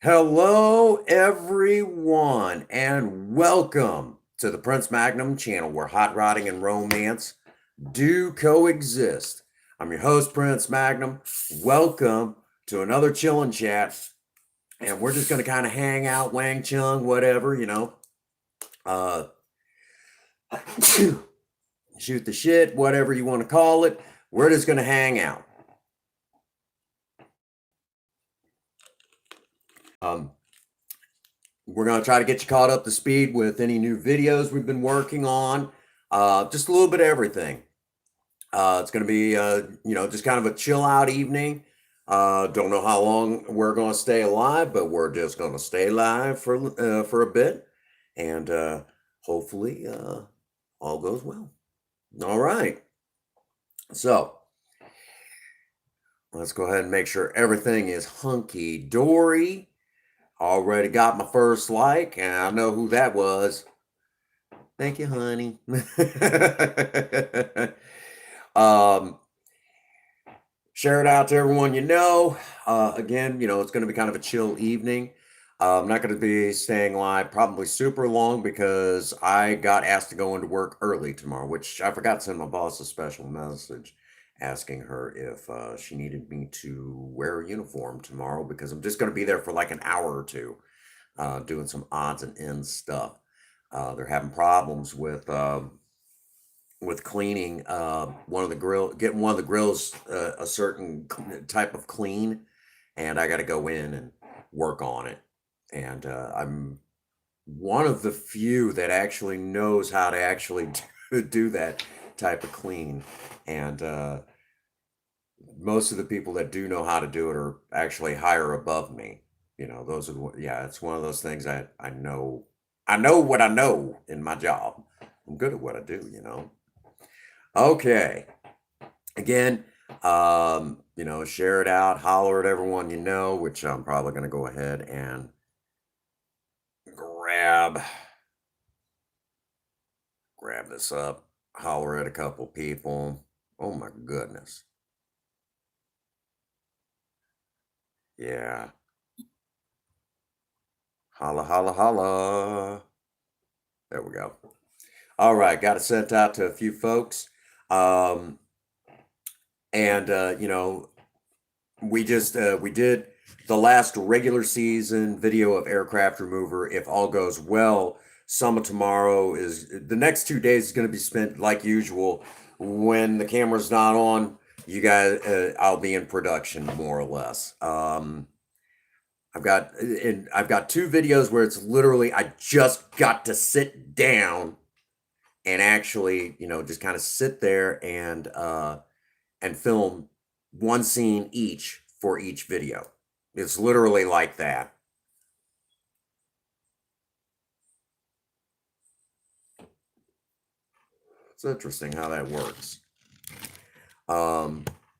Hello, everyone, and welcome to the Prince Magnum channel where hot rodding and romance do coexist. I'm your host, Prince Magnum. Welcome to another chillin' chat, and we're just going to kind of hang out, wang chung, whatever, uh, shoot the shit, whatever you want to call it. We're just going to hang out. We're going to try to get you caught up to speed with any new videos we've been working on. Just a little bit of everything. It's going to be, just kind of a chill out evening. Don't know how long we're going to stay alive, but we're just going to stay alive for a bit, and hopefully all goes well. All right. So let's go ahead and make sure everything is hunky dory. Already got my first like, and I know who that was. Thank you, honey. um, Share it out to everyone you know. Again, it's going to be kind of a chill evening. I'm not going to be staying live probably super long because I got asked to go into work early tomorrow, which I forgot to send my boss a special message asking her if she needed me to wear a uniform tomorrow because I'm just going to be there for like an hour or two doing some odds and ends stuff. They're having problems with cleaning getting one of the grills a certain type of clean, and I got to go in and work on it. And I'm one of the few that actually knows how to actually do that type of clean. And most of the people that do know how to do it are actually higher above me. Those are yeah, it's one of those things I know. I know what I know in my job. I'm good at what I do. Okay. Again, share it out, holler at everyone you know, which I'm probably going to go ahead and grab this up, holler at a couple people. Oh my goodness. Yeah. Holla, holla, holla. There we go. All right. Got it sent out to a few folks. Um, and, we did the last regular season video of Aircraft Remover. If all goes well, some of tomorrow is the next 2 days is going to be spent like usual. When the camera's not on, you guys, I'll be in production more or less. I've got two videos where it's literally I just got to sit down and actually, just kind of sit there and film one scene each for each video. It's literally like that. It's interesting how that works.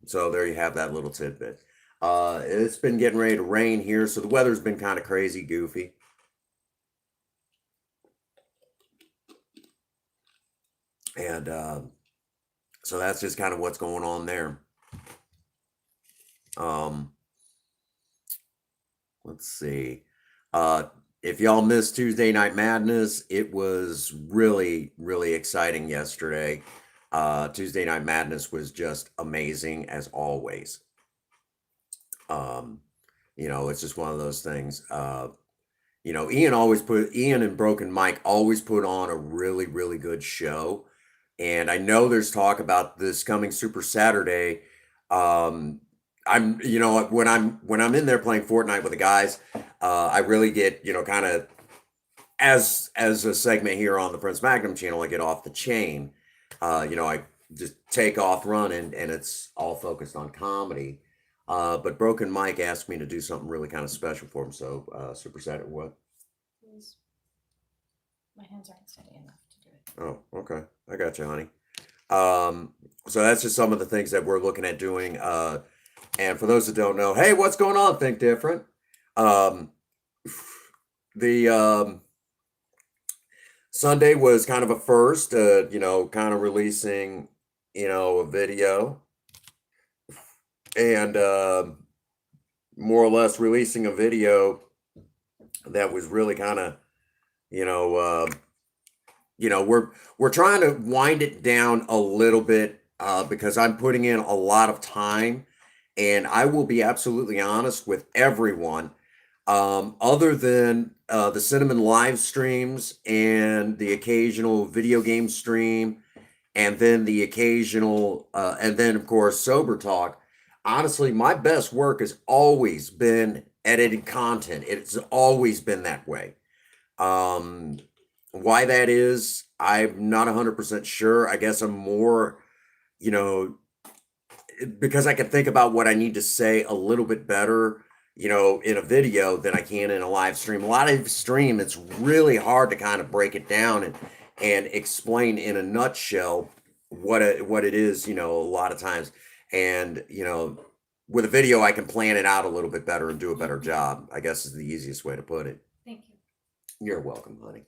So there you have that little tidbit. It's been getting ready to rain here, so the weather's been kind of crazy, goofy. And so that's just kind of what's going on there. Let's see. If y'all missed Tuesday Night Madness, it was really, really exciting yesterday. Tuesday Night Madness was just amazing as always. It's just one of those things. Ian and Broken Mike always put on a really, really good show. And I know there's talk about this coming Super Saturday. When I'm in there playing Fortnite with the guys, I really get, kind of as a segment here on the Prince Magnum channel, I get off the chain. I just take off running and it's all focused on comedy. But Broken Mike asked me to do something really kind of special for him. So Super Saturday, what? My hands aren't steady enough to do it. Oh, okay. I got you, honey. So that's just some of the things that we're looking at doing. And for those that don't know, hey, what's going on? Think Different. The Sunday was kind of a first, kind of releasing, a video and more or less releasing a video that was really kind of, you know, we're trying to wind it down a little bit because I'm putting in a lot of time, and I will be absolutely honest with everyone. Other than the Cinnamon live streams and the occasional video game stream, and then the occasional, and then of course sober talk. Honestly, my best work has always been edited content. It's always been that way. Um, why that is, I'm not 100% sure. I guess I'm more, you know, because I can think about what I need to say a little bit better, in a video than I can in a live stream. A lot of stream, it's really hard to kind of break it down and explain in a nutshell what it is, a lot of times. And, with a video, I can plan it out a little bit better and do a better job, I guess is the easiest way to put it. Thank you. You're welcome, honey.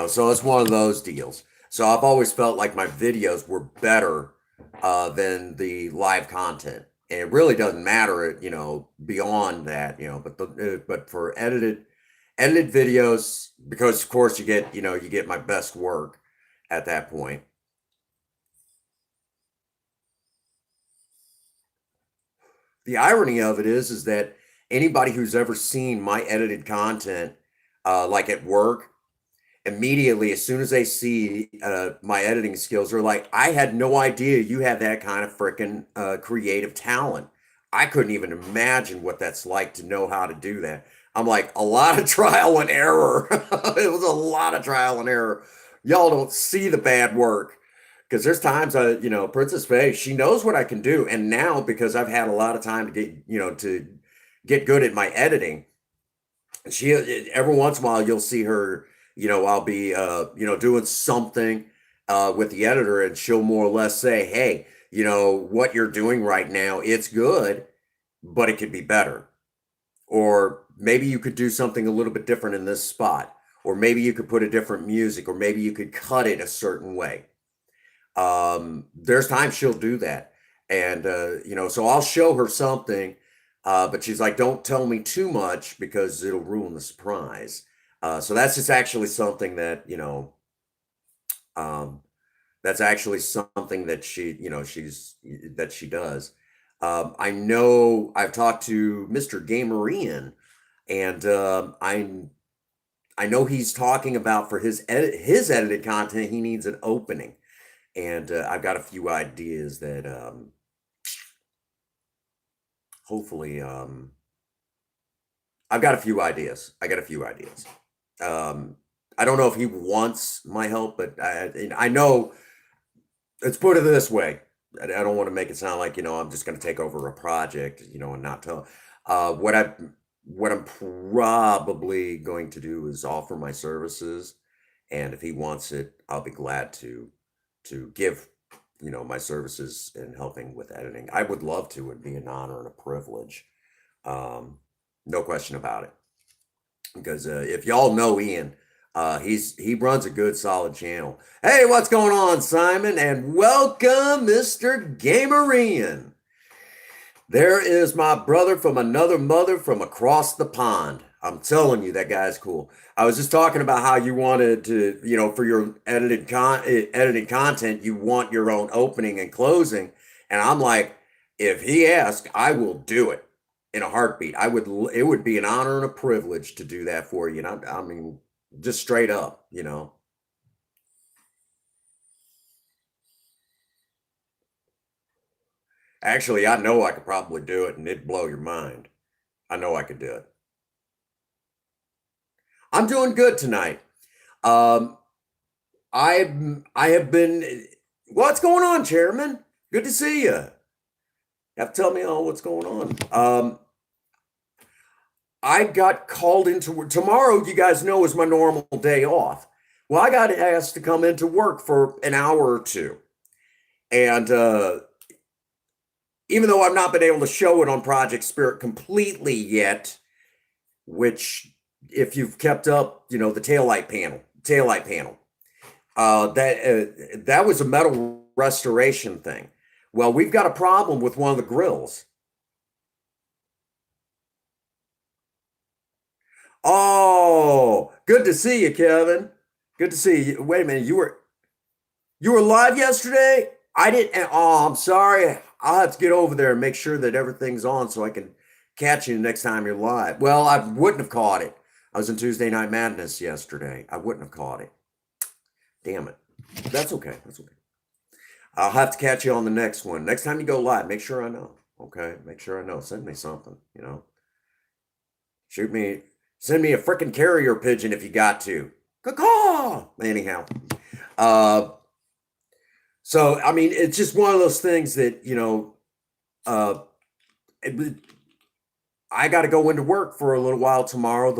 So it's one of those deals. So I've always felt like my videos were better than the live content. And it really doesn't matter, beyond that, but for edited videos, because of course you get my best work at that point. The irony of it is that anybody who's ever seen my edited content, like at work, immediately as soon as they see my editing skills, they're like, I had no idea you had that kind of freaking creative talent. I couldn't even imagine what that's like to know how to do that. I'm like, a lot of trial and error. It was a lot of trial and error. Y'all don't see the bad work because there's times Princess Faye, she knows what I can do. And now because I've had a lot of time to get good at my editing, she every once in a while you'll see her, I'll be doing something with the editor, and she'll more or less say, hey, what you're doing right now, it's good, but it could be better. Or maybe you could do something a little bit different in this spot, or maybe you could put a different music, or maybe you could cut it a certain way. There's times she'll do that. And so I'll show her something, but she's like, don't tell me too much because it'll ruin the surprise. So that's just actually something that, that's actually something that she does. I know I've talked to Mr. Gamerian, and I know he's talking about for his edited content, he needs an opening. And I've got a few ideas that hopefully I've got a few ideas. I got a few ideas. I don't know if he wants my help, but I know, let's put it this way. I don't want to make it sound like, I'm just going to take over a project, and not tell. What I'm probably going to do is offer my services, and if he wants it, I'll be glad to give, my services in helping with editing. I would love to. It'd be an honor and a privilege. No question about it. Because if y'all know Ian, he runs a good solid channel. Hey, what's going on, Simon? And welcome, Mr. Gamerian. There is my brother from another mother from across the pond. I'm telling you, that guy's cool. I was just talking about how you wanted to, for your edited content, you want your own opening and closing. And I'm like, if he asks, I will do it in a heartbeat. It would be an honor and a privilege to do that for you. And I mean, just straight up. Actually, I know I could probably do it and it'd blow your mind. I know I could do it. I'm doing good tonight. Um, I have been. What's going on, Chairman? Good to see you. You have to tell me all what's going on. I got called into work tomorrow. You guys know is my normal day off. Well, I got asked to come into work for an hour or two, and even though I've not been able to show it on Project Spirit completely yet, which if you've kept up, the taillight panel, that was a metal restoration thing. Well, we've got a problem with one of the grills. Oh, good to see you, Kevin. Good to see you. Wait a minute, you were live yesterday? I didn't. Oh, I'm sorry. I'll have to get over there and make sure that everything's on so I can catch you next time you're live. Well, I wouldn't have caught it. I was in Tuesday Night Madness yesterday. I wouldn't have caught it. Damn it. That's okay. That's okay. I'll have to catch you on the next one. Next time you go live, make sure I know. Okay? Make sure I know. Send me something, Shoot me, send me a freaking carrier pigeon if you got to. Caw. Anyhow. Uh so I mean it's just one of those things that, uh it- I gotta go into work for a little while tomorrow. It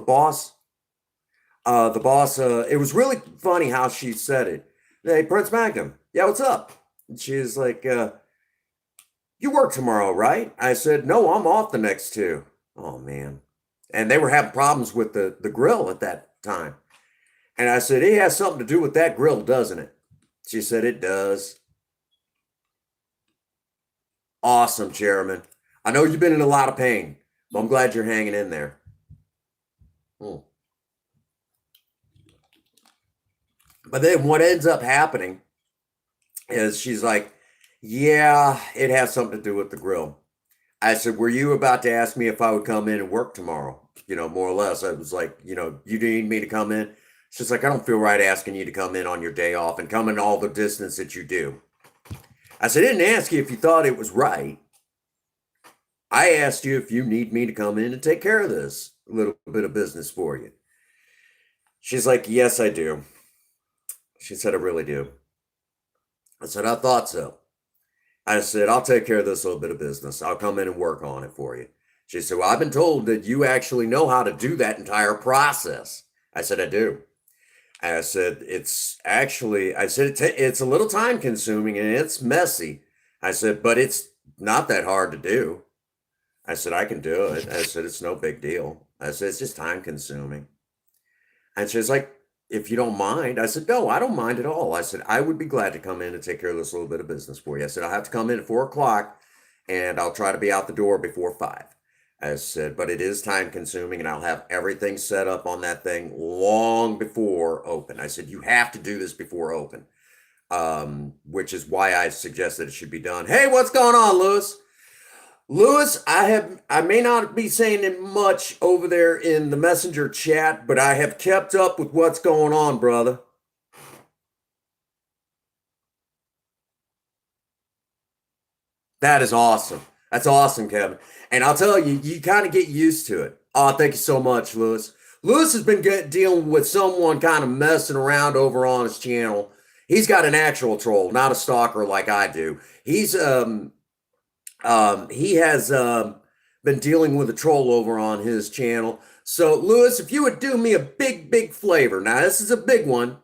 was really funny how she said it. Hey, Prince Magnum, yeah, what's up? And she was like, you work tomorrow, right? I said, no, I'm off the next two. Oh man. And they were having problems with the grill at that time. And I said, it has something to do with that grill, doesn't it? She said, it does. Awesome, Chairman. I know you've been in a lot of pain, but I'm glad you're hanging in there. Hmm. But then what ends up happening is she's like, yeah, it has something to do with the grill. I said, were you about to ask me if I would come in and work tomorrow? More or less. I was like, you need me to come in? She's like, I don't feel right asking you to come in on your day off and come in all the distance that you do. I said, I didn't ask you if you thought it was right. I asked you if you need me to come in and take care of this little bit of business for you. She's like, yes, I do. She said, I really do. I said, I thought so. I said, I'll take care of this little bit of business. I'll come in and work on it for you. She said, well, I've been told that you actually know how to do that entire process. I said, I do. I said, it's a little time consuming and it's messy. I said, but it's not that hard to do. I said, I can do it. I said, it's no big deal. I said, it's just time consuming. And she's like, if you don't mind. I said, no, I don't mind at all. I said, I would be glad to come in and take care of this little bit of business for you. I said, I'll have to come in at 4 o'clock and I'll try to be out the door before 5. I said, but it is time consuming and I'll have everything set up on that thing long before open. I said, you have to do this before open, which is why I suggested it should be done. Hey, what's going on, Lewis? Lewis, I may not be saying it much over there in the messenger chat, but I have kept up with what's going on, brother. That is awesome. That's awesome, Kevin. And I'll tell you, you kind of get used to it. Oh, thank you so much, Lewis. Lewis has been dealing with someone kind of messing around over on his channel. He's got an actual troll, not a stalker like I do. He has been dealing with a troll over on his channel. So, Lewis, if you would do me a big, big favor. Now, this is a big one.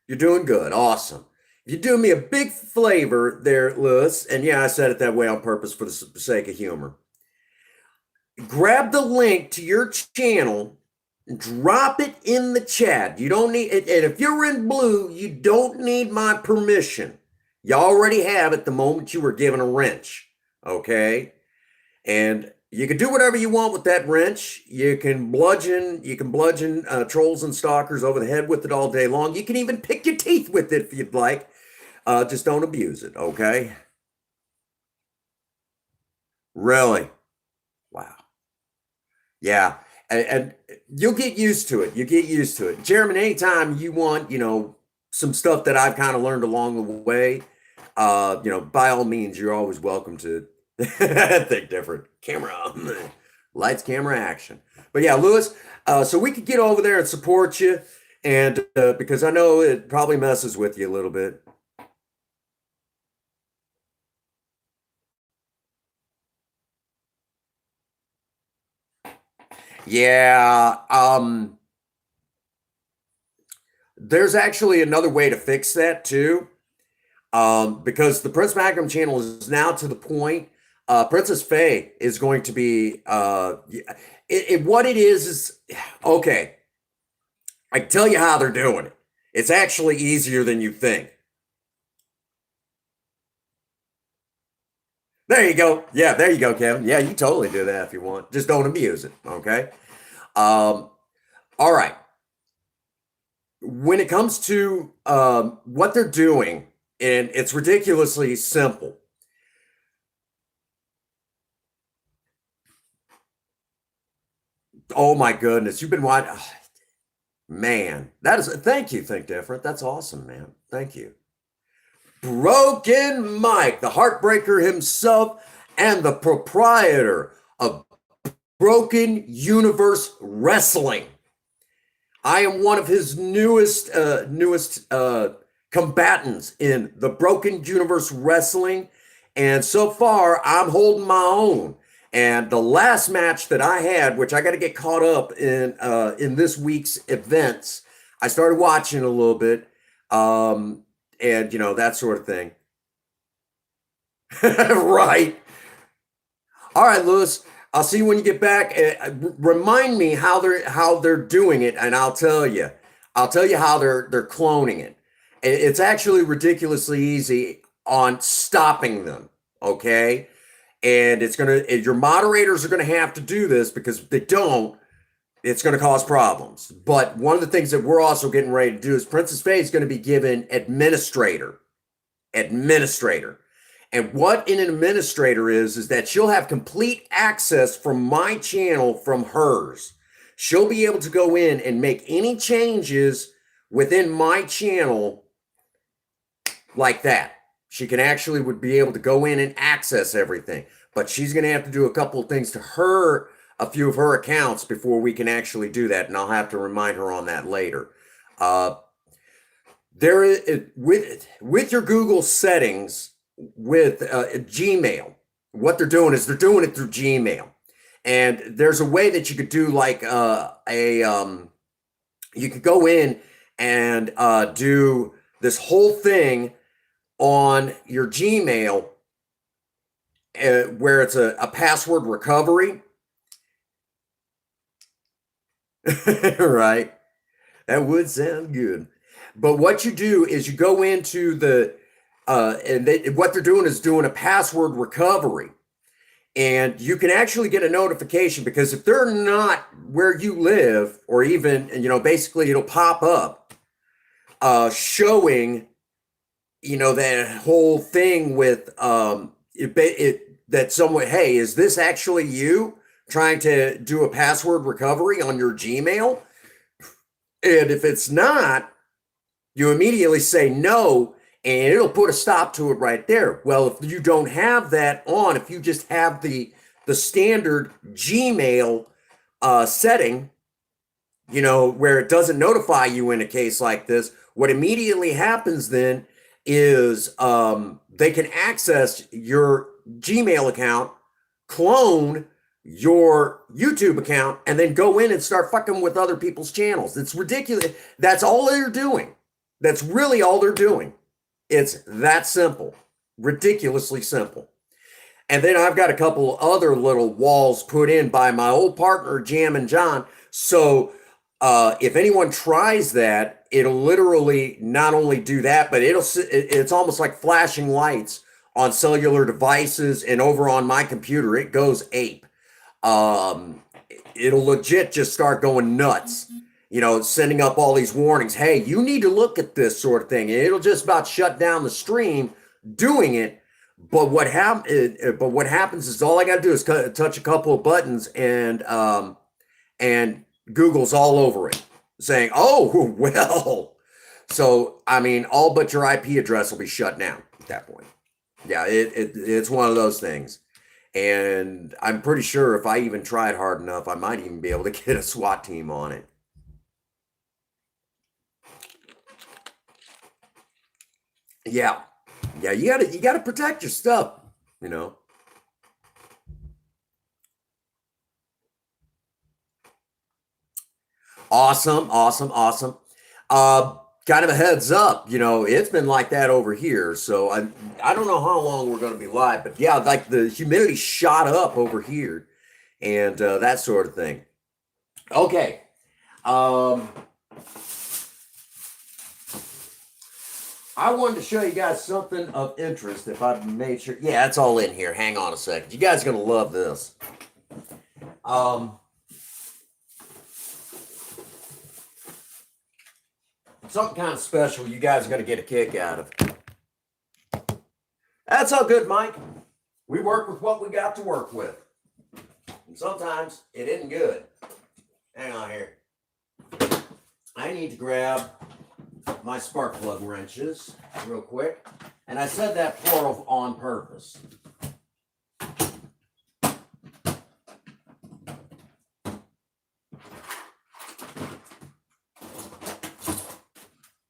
You're doing good. Awesome. If you do me a big favor there, Lewis, and yeah, I said it that way on purpose for the sake of humor. Grab the link to your channel, drop it in the chat. You don't need it. And if you're in blue, you don't need my permission. You already have it the moment you were given a wrench. Okay? And you can do whatever you want with that wrench. You can bludgeon trolls and stalkers over the head with it all day long. You can even pick your teeth with it if you'd like. Just don't abuse it, okay? Really? Wow. Yeah. And you'll get used to it. You get used to it. Jeremy, anytime you want, some stuff that I've kind of learned along the way, by all means, you're always welcome to think different. Camera, lights, camera, action. But yeah, Lewis, so we could get over there and support you. And because I know it probably messes with you a little bit. Yeah, there's actually another way to fix that too. Because the Prince Magnum channel is now to the point. Princess Faye is going to be what it is okay. I can tell you how they're doing it. It's actually easier than you think. There you go. Yeah, there you go, Kevin. Yeah, you totally do that if you want. Just don't abuse it. Okay. Um, All right. When it comes to what they're doing, and it's ridiculously simple. Oh my goodness, you've been watching. Man, that is. Thank you. Think Different. That's awesome, man. Thank you. Broken Mike, the heartbreaker himself, and the proprietor of Broken Universe Wrestling. I am one of his newest combatants in the Broken Universe Wrestling, and so far I'm holding my own. And the last match that I had, which I got to get caught up in this week's events, I started watching a little bit, and that sort of thing. Right. All right, Lewis. I'll see you when you get back. Remind me how they're doing it, and I'll tell you. I'll tell you how they're cloning it. It's actually ridiculously easy on stopping them. Okay, and your moderators are gonna have to do this, because if they don't, it's gonna cause problems. But one of the things that we're also getting ready to do is Princess Faye is going to be given administrator. And what an administrator is that she'll have complete access from my channel from hers. She'll be able to go in and make any changes within my channel like that. She can actually would be able to go in and access everything. But she's going to have to do a couple of things to a few of her accounts before we can actually do that. And I'll have to remind her on that later. There is, with your Google settings, with Gmail, what they're doing is they're doing it through Gmail, and there's a way that you could do like you could go in and do this whole thing on your Gmail, where it's a password recovery. Right, that would sound good. But what you do is you go into the what they're doing is doing a password recovery, and you can actually get a notification, because if they're not where you live, or even, basically it'll pop up showing, that whole thing with that someone, hey, is this actually you trying to do a password recovery on your Gmail? And if it's not, you immediately say no, and it'll put a stop to it right there. Well, if you don't have that on, if you just have the standard Gmail setting, where it doesn't notify you in a case like this, what immediately happens then is they can access your Gmail account, clone your YouTube account, and then go in and start fucking with other people's channels. It's ridiculous. That's all they're doing. That's really all they're doing. It's that simple, ridiculously simple. And then I've got a couple other little walls put in by my old partner, Jammin' John. So if anyone tries that, it'll literally not only do that, but it's almost like flashing lights on cellular devices, and over on my computer, it goes ape. It'll legit just start going nuts. Sending up all these warnings. Hey, you need to look at this sort of thing. And it'll just about shut down the stream doing it. But what happens is all I got to do is touch a couple of buttons, and Google's all over it, saying, "Oh, well." So I mean, all but your IP address will be shut down at that point. Yeah, it's one of those things. And I'm pretty sure if I even tried hard enough, I might even be able to get a SWAT team on it. Yeah, you gotta protect your stuff, Awesome. Kind of a heads up, it's been like that over here. So I don't know how long we're going to be live, but yeah, like the humidity shot up over here, and that sort of thing. Okay. I wanted to show you guys something of interest. If I made sure, yeah, it's all in here. Hang on a second. You guys are gonna love this. Something kind of special you guys are going to get a kick out of. That's all good, Mike. We work with what we got to work with. And sometimes it isn't good. Hang on here. I need to grab my spark plug wrenches real quick. And I said that plural on purpose.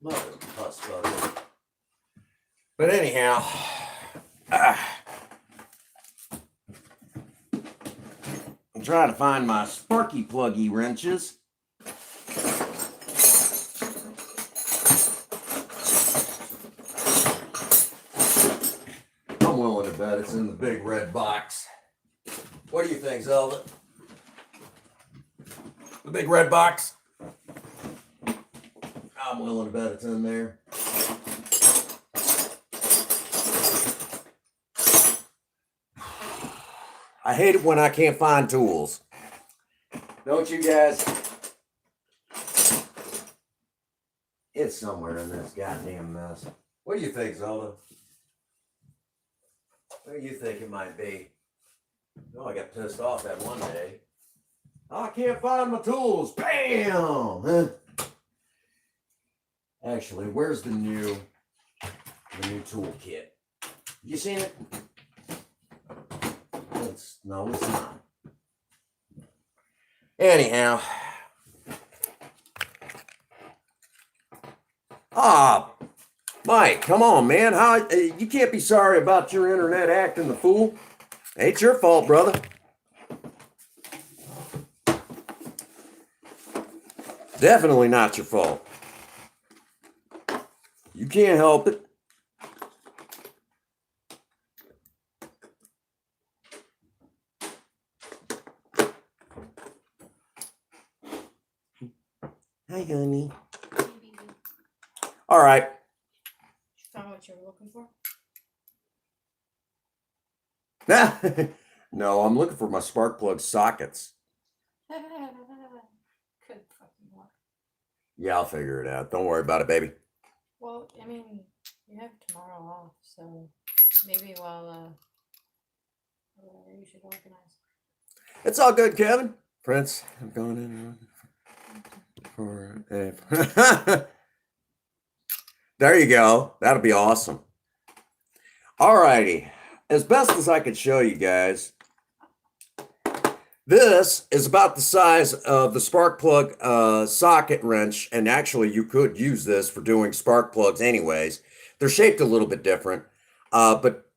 Mother of puss bugger. But anyhow, I'm trying to find my sparky pluggy wrenches. I'm willing to bet it's in the big red box. What do you think, Zelda? The big red box? I'm willing to bet it's in there. I hate it when I can't find tools. Don't you guys? It's somewhere in this goddamn mess. What do you think, Zelda? What do you think it might be? Oh, I got pissed off that one day. I can't find my tools. Bam! Huh? Actually, where's the new tool kit? You seen it? No, it's not. Anyhow. Mike, come on, man. How you can't be sorry about your internet acting the fool. Ain't your fault, brother. Definitely not your fault. You can't help it. Hi, honey. All right. You found what you were looking for? No, I'm looking for my spark plug sockets. Good fucking luck. Yeah, I'll figure it out. Don't worry about it, baby. Well, I mean, you have tomorrow off, so maybe while you should organize. It's all good, Kevin. Prince, I'm going in for a... There you go. That'll be awesome. All righty. As best as I could show you guys, this is about the size of the spark plug socket wrench, and actually you could use this for doing spark plugs anyways. They're shaped a little bit different, but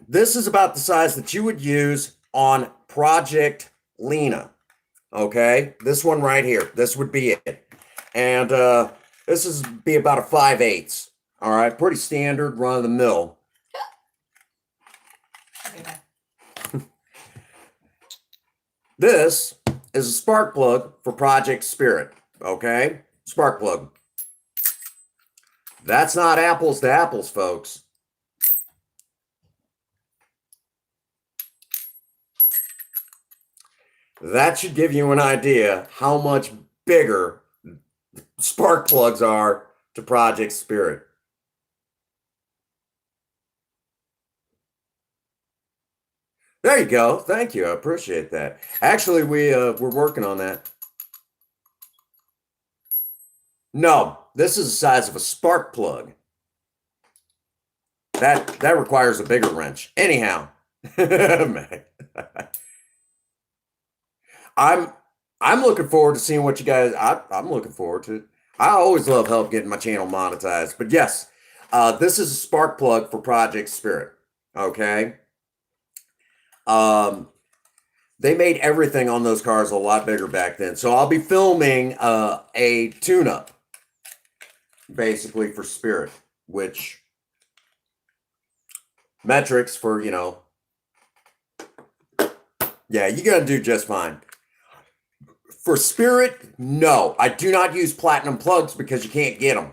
this is about the size that you would use on Project Lena. Okay, this one right here, this would be it. And this is be about a 5/8. All right, pretty standard, run of the mill. This is a spark plug for Project Spirit. Okay, spark plug. That's not apples to apples, folks. That should give you an idea how much bigger spark plugs are to Project Spirit. There you go. Thank you. I appreciate that. Actually, we're working on that. No, this is the size of a spark plug. That requires a bigger wrench. Anyhow, I'm looking forward to seeing what you guys. I'm looking forward to it. I always love help getting my channel monetized. But yes, this is a spark plug for Project Spirit. Okay. They made everything on those cars a lot bigger back then. So I'll be filming a tune-up, basically for Spirit, which metrics for, you know, yeah, you're going to do just fine. For Spirit, no, I do not use platinum plugs because you can't get them.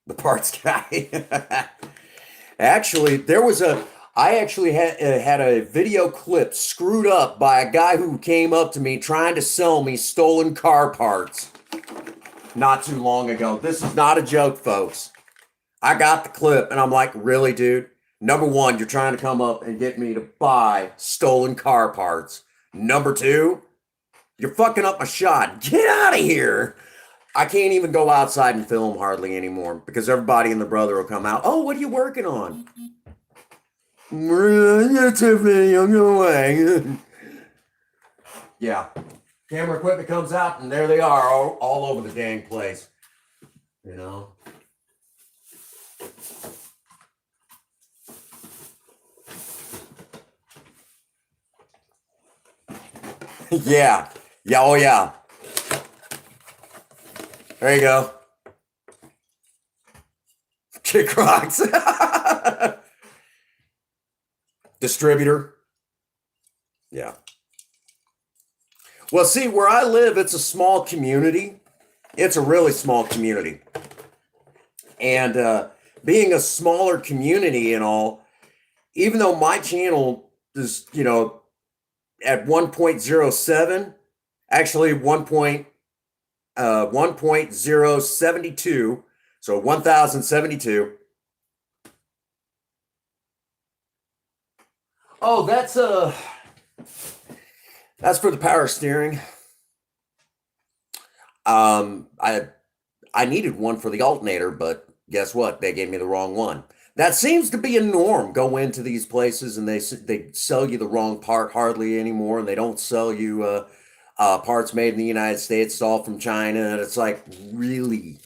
The parts guy. Actually, there was I actually had a video clip screwed up by a guy who came up to me trying to sell me stolen car parts. not too long ago. This is not a joke, folks. I got the clip and I'm like, really, dude? Number one, you're trying to come up and get me to buy stolen car parts. Number two, you're fucking up my shot. Get out of here. I can't even go outside and film hardly anymore because everybody and the brother will come out. Oh, what are you working on? Tiffany, I'm away. Yeah. Camera equipment comes out and there they are all over the dang place. You know? Yeah. Yeah. Oh, yeah. There you go. Kick rocks. Distributor. Yeah. Well, see, where I live, it's a small community. It's a really small community. And being a smaller community and all, even though my channel is, you know, at 1.07, actually 1.072, so 1072. Oh, that's for the power steering. I needed one for the alternator, but guess what? They gave me the wrong one. That seems to be a norm. Go into these places and they sell you the wrong part hardly anymore, and they don't sell you parts made in the United States. It's all from China, and it's like, really,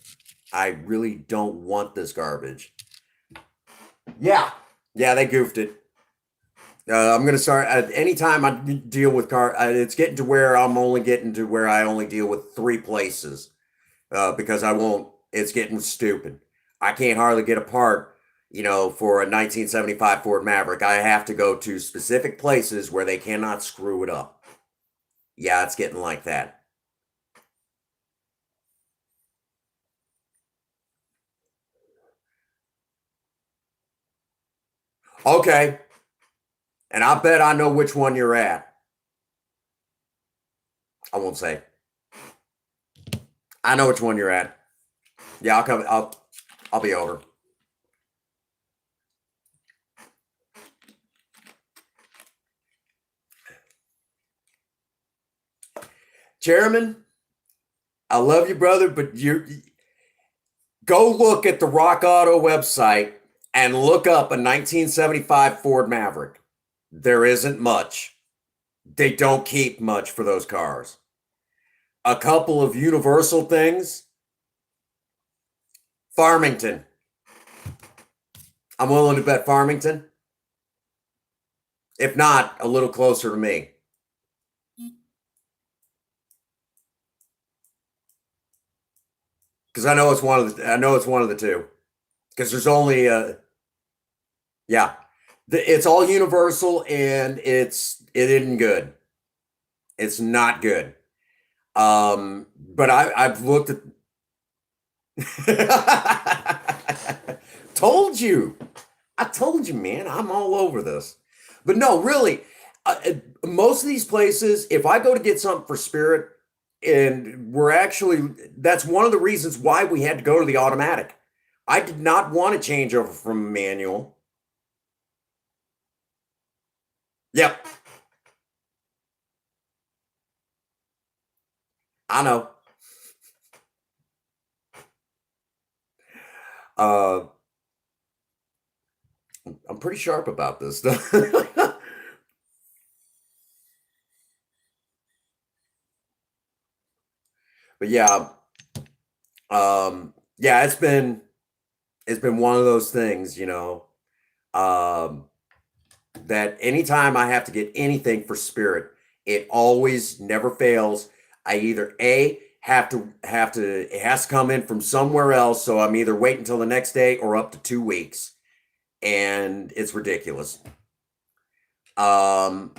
I really don't want this garbage. Yeah, they goofed it. I'm gonna start anytime I deal with car. It's getting to where I'm only getting to where I only deal with 3 places because I won't. It's getting stupid. I can't hardly get a part, you know, for a 1975 Ford Maverick. I have to go to specific places where they cannot screw it up. Yeah, it's getting like that. Okay, and I bet I know which one you're at. I won't say. I know which one you're at. Yeah, I'll come. I'll be over. Chairman, I love you, brother, but you go look at the Rock Auto website and look up a 1975 Ford Maverick. There isn't much. They don't keep much for those cars. A couple of universal things. Farmington. I'm willing to bet Farmington. If not, a little closer to me. Because I know it's one of the two. Because there's only yeah. It's all universal and it isn't good. It's not good. But I've looked at told you. I told you, man, I'm all over this. But no, really, most of these places, if I go to get something for Spirit, and that's one of the reasons why we had to go to the automatic. I did not want to change over from manual. Yep. I know. I'm pretty sharp about this stuff. But yeah, yeah, it's been one of those things, you know, that anytime I have to get anything for Spirit, it always never fails. I either have to it has to come in from somewhere else, so I'm either waiting until the next day or up to 2 weeks, and it's ridiculous. Or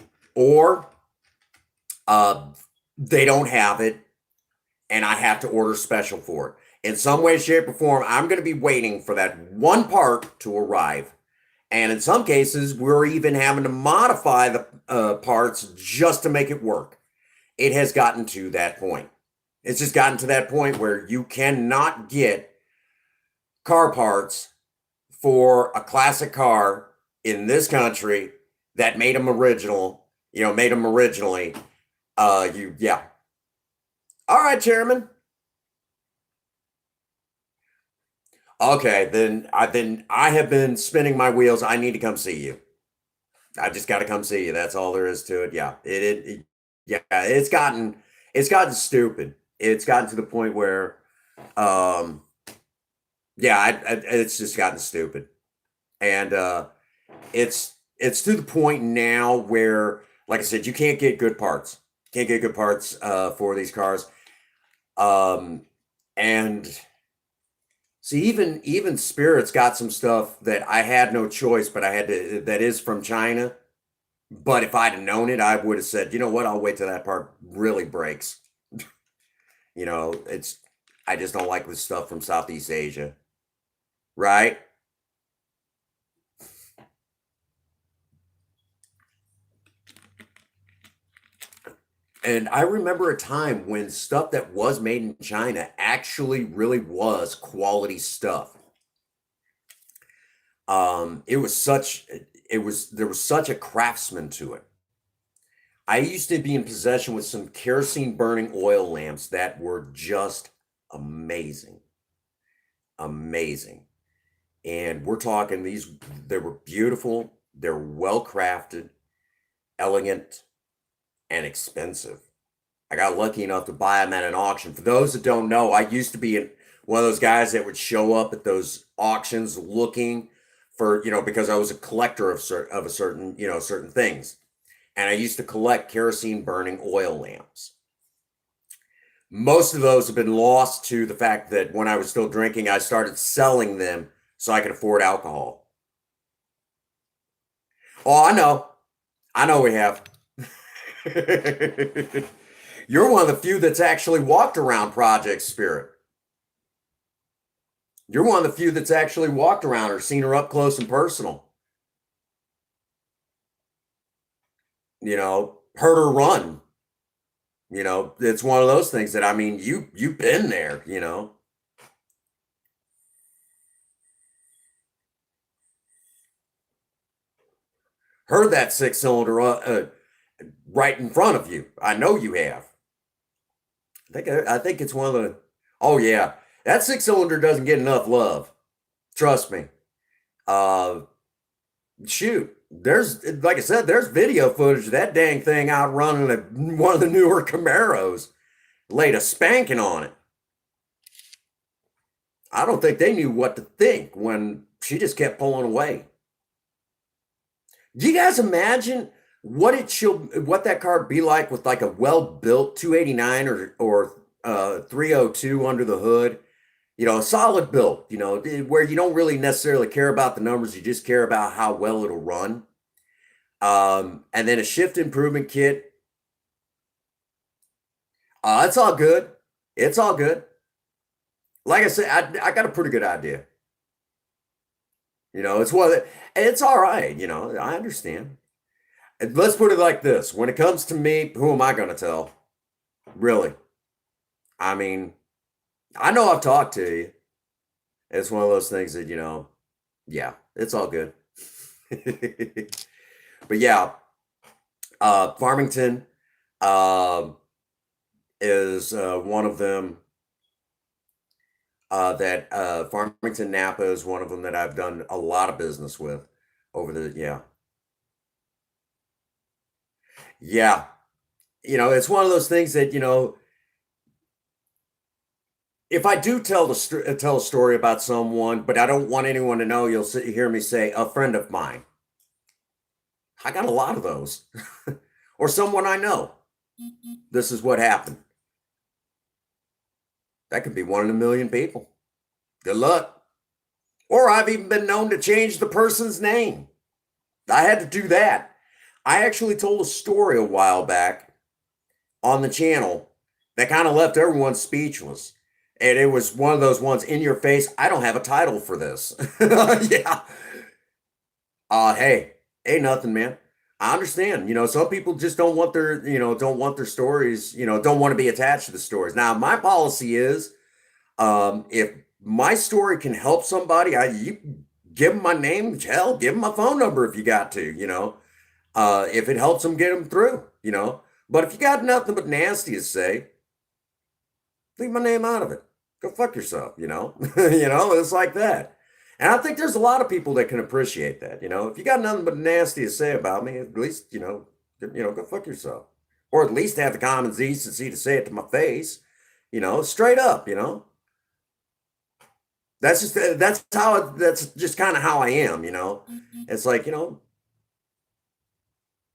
they don't have it, and I have to order special for it. In some way, shape, or form, I'm going to be waiting for that one part to arrive. And in some cases, we're even having to modify the parts just to make it work. It has gotten to that point. It's just gotten to that point where you cannot get car parts for a classic car in this country that made them made them originally. Yeah. All right, Chairman. Okay, then I have been spinning my wheels. I need to come see you. I just got to come see you. That's all there is to it. Yeah, yeah, it's gotten stupid. It's gotten to the point where, um, yeah, it's just gotten stupid, and it's to the point now where, like I said, you can't get good parts. Can't get good parts for these cars. Um, and see, even Spirit's got some stuff that I had no choice, but I had to. That is from China. But if I'd have known it, I would have said, you know what? I'll wait till that part really breaks. It's I just don't like the stuff from Southeast Asia, right? And I remember a time when stuff that was made in China actually really was quality stuff. It was such it was there was such a craftsman to it. I used to be in possession with some kerosene burning oil lamps that were just amazing, amazing. And we're talking these, they were beautiful, they're well crafted, elegant, and expensive. I got lucky enough to buy them at an auction. For those that don't know, I used to be one of those guys that would show up at those auctions looking for, because I was a collector of a certain, certain things. And I used to collect kerosene burning oil lamps. Most of those have been lost to the fact that when I was still drinking, I started selling them so I could afford alcohol. Oh, I know. I know we have. You're one of the few that's actually walked around Project Spirit. You're one of the few that's actually walked around or seen her up close and personal. Heard her run. It's one of those things that, I mean, you've been there. Heard that six-cylinder right in front of you. I know you have. I think it's one of the. Oh yeah, that six-cylinder doesn't get enough love. Trust me. Uh, Shoot, there's like I said, there's video footage of that dang thing outrunning one of the newer Camaros. Laid a spanking on it. I don't think they knew what to think when she just kept pulling away. Do you guys imagine what that car would be like with like a well-built 289 or 302 under the hood? A solid build, where you don't really necessarily care about the numbers, you just care about how well it'll run. And then a shift improvement kit. It's all good. It's all good. Like I said, I got a pretty good idea. It's all right. I understand. And let's put it like this: when it comes to me, who am I going to tell? Really? I mean, I know I've talked to you. It's one of those things that, yeah, it's all good. But yeah, Farmington um, is one of them. That Farmington Napa is one of them that I've done a lot of business with over yeah. Yeah. It's one of those things that, if I do tell a story about someone, but I don't want anyone to know, you'll hear me say a friend of mine. I got a lot of those, or someone I know. This is what happened. That could be one in a million people. Good luck. Or I've even been known to change the person's name. I had to do that. I actually told a story a while back on the channel that kind of left everyone speechless. And it was one of those ones in your face. I don't have a title for this. Yeah. Hey, nothing, man. I understand. Some people just don't want their stories, don't want to be attached to the stories. Now, my policy is, if my story can help somebody, you give them my name, hell, give them my phone number if you got to. If it helps them get them through. But if you got nothing but nasty to say, leave my name out of it. Go fuck yourself. It's like that. And I think there's a lot of people that can appreciate that. If you got nothing but nasty to say about me, at least, go fuck yourself. Or at least have the common decency to say it to my face, straight up. That's just kind of how I am. It's like,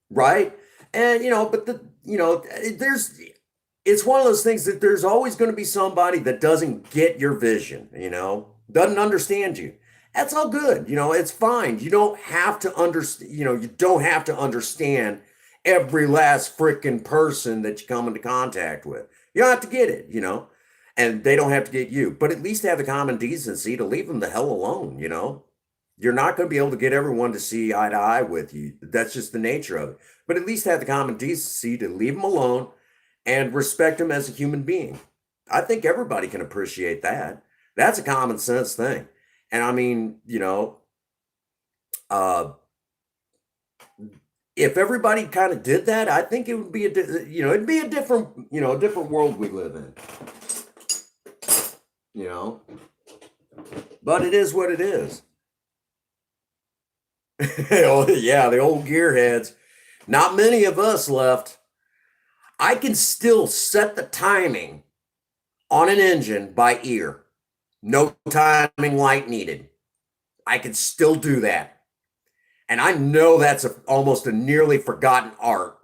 right? And but there's it's one of those things that there's always going to be somebody that doesn't get your vision, doesn't understand you. That's all good. It's fine. You don't have to understand, you don't have to understand every last freaking person that you come into contact with. You don't have to get it. And they don't have to get you, but at least have the common decency to leave them the hell alone. You're not going to be able to get everyone to see eye to eye with you. That's just the nature of it. But at least have the common decency to leave them alone and respect them as a human being. I think everybody can appreciate that. That's a common sense thing. And I mean, uh, if everybody kind of did that, I think it would be it'd be a different world we live in. But it is what it is. Oh, yeah, the old gearheads. Not many of us left. I can still set the timing on an engine by ear. No timing light needed. I can still do that. And I know that's almost a nearly forgotten art,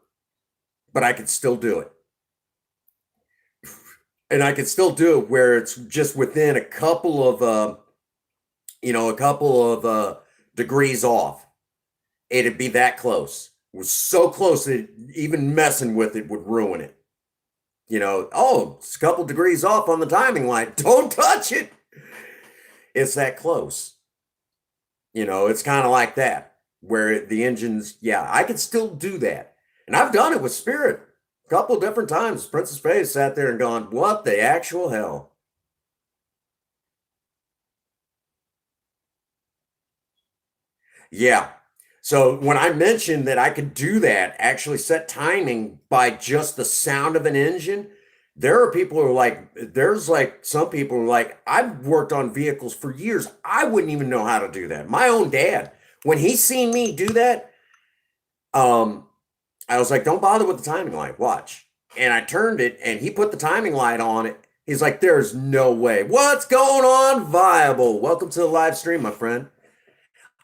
but I can still do it. And I can still do it where it's just within a couple of degrees off. It'd be that close. It was so close that even messing with it would ruin it. It's a couple degrees off on the timing line. Don't touch it. It's that close. It's kind of like that, where the engines, yeah, I could still do that. And I've done it with Spirit a couple different times. Princess Faye sat there and gone, what the actual hell? Yeah. So when I mentioned that I could do that, actually set timing by just the sound of an engine, there are people who are like, there's like some people who are like, I've worked on vehicles for years. I wouldn't even know how to do that. My own dad, when he seen me do that, I was like, don't bother with the timing light, watch. And I turned it and he put the timing light on it. He's like, there's no way. What's going on, Viable? Welcome to the live stream, my friend.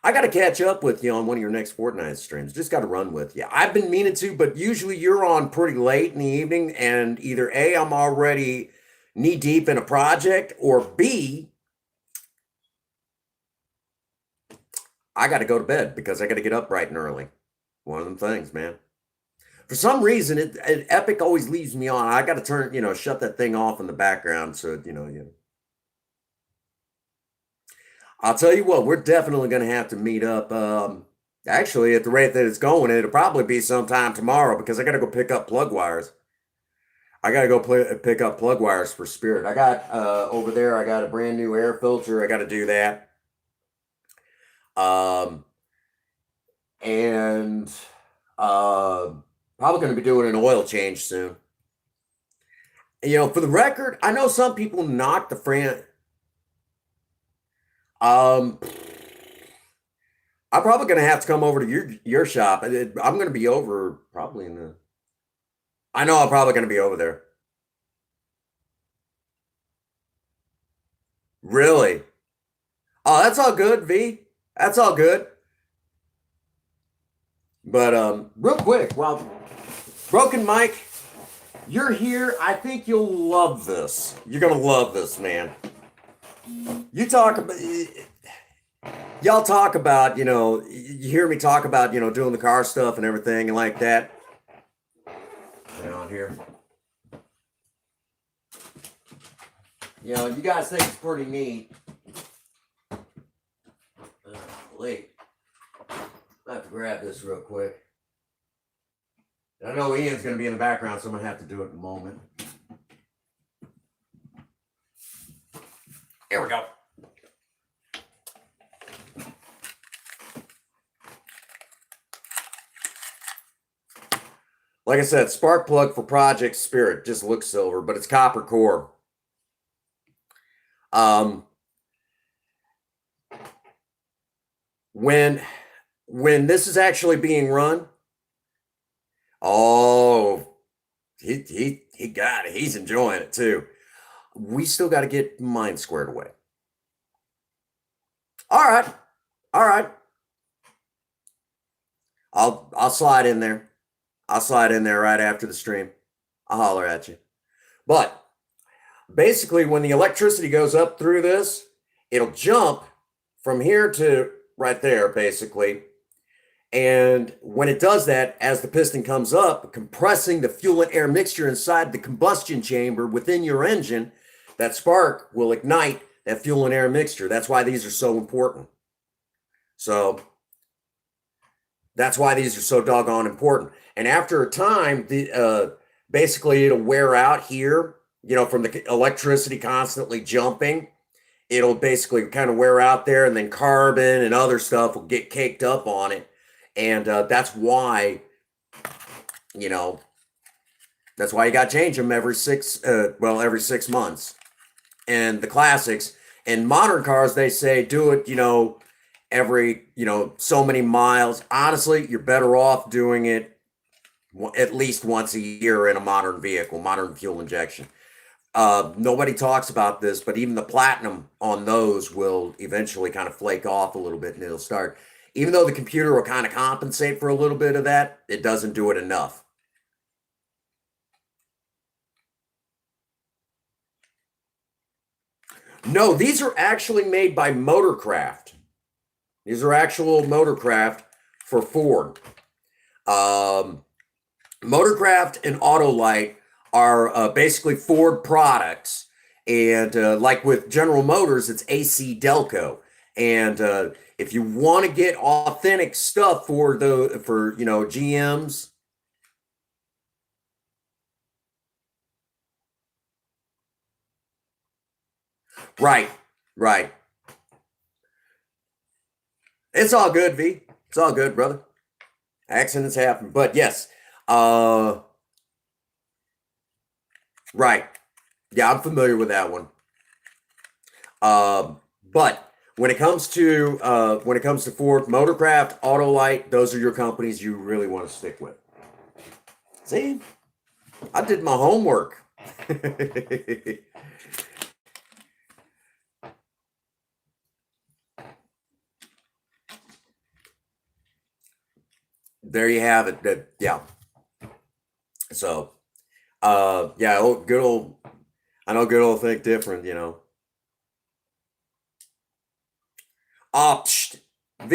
I got to catch up with you on one of your next Fortnite streams. Just got to run with you. I've been meaning to, but usually you're on pretty late in the evening, and either A, I'm already knee deep in a project, or B, I got to go to bed because I got to get up bright and early. One of them things, man. For some reason, Epic always leaves me on. I got to turn, shut that thing off in the background so, I'll tell you what, we're definitely going to have to meet up. Actually, at the rate that it's going, it'll probably be sometime tomorrow because I got to go pick up plug wires. I got to go pick up plug wires for Spirit. I got over there, I got a brand new air filter. I got to do that. And probably going to be doing an oil change soon. For the record, I know some people knock the I'm probably going to have to come over to your shop. I'm going to be over probably I know I'm probably going to be over there. Really? Oh, that's all good, V. That's all good. But real quick, well, Broken Mike, you're here. I think you'll love this. You're going to love this, man. You talk about, y'all talk about, you hear me talk about, doing the car stuff and everything and like that. Hang on here. You guys think it's pretty neat. Wait. I have to grab this real quick. I know Ian's going to be in the background, so I'm going to have to do it in a moment. Here we go. Like I said, spark plug for Project Spirit. Just looks silver, but it's copper core. When this is actually being run, oh, he got it. He's enjoying it too. We still got to get mine squared away. All right. All right. I'll slide in there. I'll slide in there right after the stream. I'll holler at you. But basically, when the electricity goes up through this, it'll jump from here to right there, basically. And when it does that, as the piston comes up, compressing the fuel and air mixture inside the combustion chamber within your engine, that spark will ignite that fuel and air mixture. That's why these are so important. So that's why these are so doggone important. And after a time, basically it'll wear out here, from the electricity constantly jumping. It'll basically kind of wear out there, and then carbon and other stuff will get caked up on it. And that's why, that's why you got to change them every 6 months. And the classics and modern cars, they say do it, every, so many miles. Honestly, you're better off doing it at least once a year in a modern vehicle, modern fuel injection. Nobody talks about this, but even the platinum on those will eventually kind of flake off a little bit, and it'll start. Even though the computer will kind of compensate for a little bit of that, it doesn't do it enough. No, these are actually made by Motorcraft. These are actual Motorcraft for Ford. Motorcraft and Autolite are basically Ford products. And like with General Motors, it's AC Delco. And if you want to get authentic stuff for GMs, right. It's all good, V. It's all good, brother. Accidents happen, but yes, right. Yeah, I'm familiar with that one. But when it comes to Ford, Motorcraft, Autolite, those are your companies you really want to stick with. See, I did my homework. There you have it. Yeah. So, yeah, good old. I know good old Think Different. V,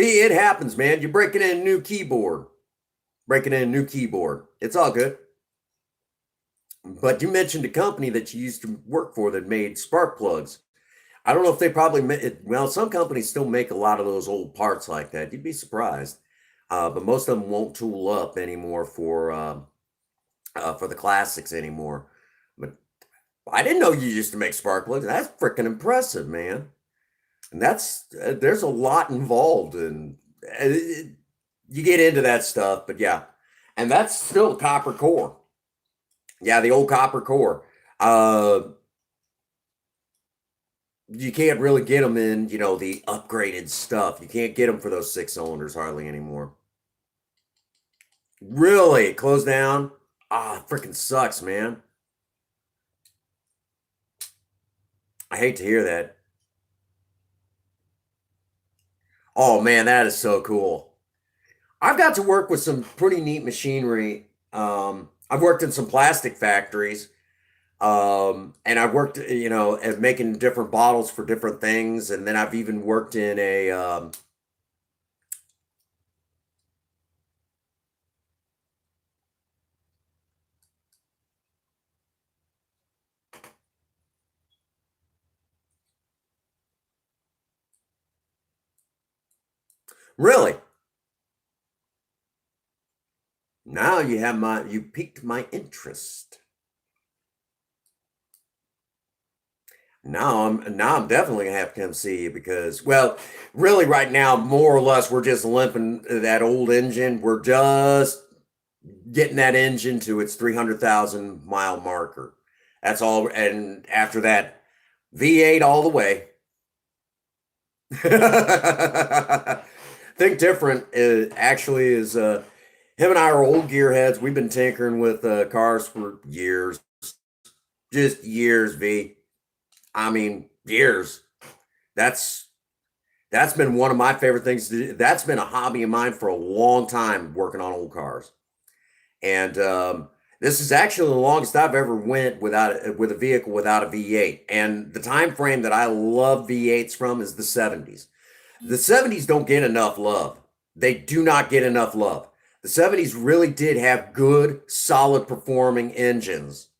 it happens, man. You're breaking in a new keyboard. It's all good. But you mentioned a company that you used to work for that made spark plugs. I don't know if they probably some companies still make a lot of those old parts like that. You'd be surprised. But most of them won't tool up anymore for the classics anymore. But I didn't know you used to make spark plugs. That's freaking impressive, man. And that's there's a lot involved, and you get into that stuff. But yeah, and that's still copper core. Yeah, the old copper core. You can't really get them in, the upgraded stuff. You can't get them for those 6 cylinders hardly anymore. Really? Closed down? Ah, freaking sucks, man. I hate to hear that. Oh man, that is so cool. I've got to work with some pretty neat machinery. I've worked in some plastic factories. And I've worked, at making different bottles for different things. And then I've even worked in a, really Now you piqued my interest. Now I'm definitely gonna have to come see you because, well, really right now, more or less, we're just limping that old engine. We're just getting that engine to its 300,000 mile marker. That's all. And after that, V8 all the way. Think Different actually is him and I are old gearheads. We've been tinkering with cars for years, just years. V, I mean years. That's that's been one of my favorite things to do. That's been a hobby of mine for a long time, working on old cars. And this is actually the longest I've ever went with a vehicle without a V8. And the time frame that I love V8s from is the 70s. The 70s don't get enough love. They do not get enough love. The 70s really did have good, solid performing engines.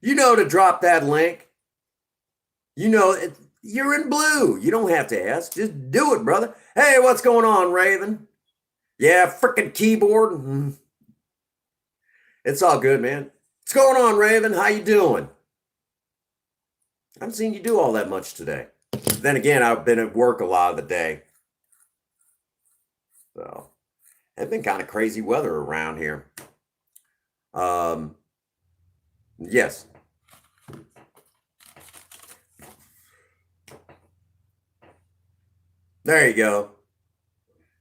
You know to drop that link. You know you're in blue. You don't have to ask. Just do it, brother. Hey, what's going on, Raven? Yeah, freaking keyboard. It's all good, man. What's going on, Raven? How you doing? I haven't seen you do all that much today. Then again, I've been at work a lot of the day. So it's been kind of crazy weather around here. Um, yes. There you go.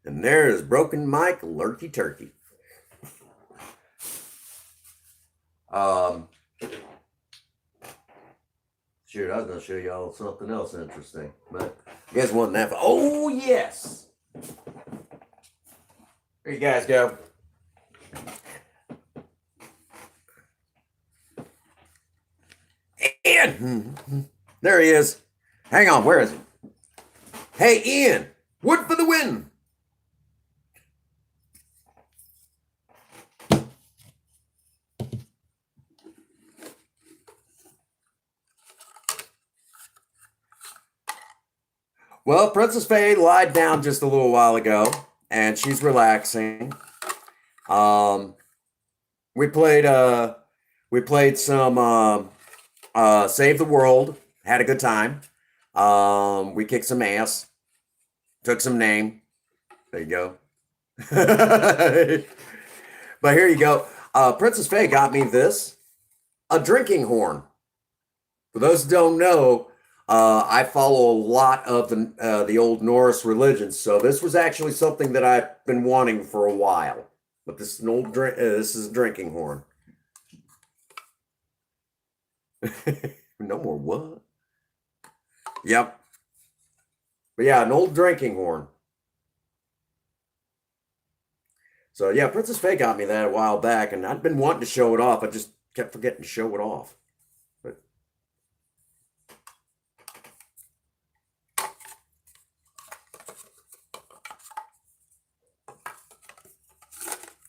And there's Broken Mike Lurky Turkey. Shoot, I was going to show you all something else interesting, but I guess wasn't that. Oh, yes. There you guys go. Ian. There he is. Hang on, where is he? Hey, Ian, wood for the win. Well, Princess Faye lied down just a little while ago, and she's relaxing. We played some Save the World, had a good time. We kicked some ass, took some name. There you go. But here you go. Princess Faye got me this, a drinking horn. For those who don't know, I follow a lot of the old Norse religions, so this was actually something that I've been wanting for a while. But this is an old drink. This is a drinking horn. No more what? Yep. But yeah, an old drinking horn. So yeah, Princess Faye got me that a while back, and I'd been wanting to show it off. I just kept forgetting to show it off. But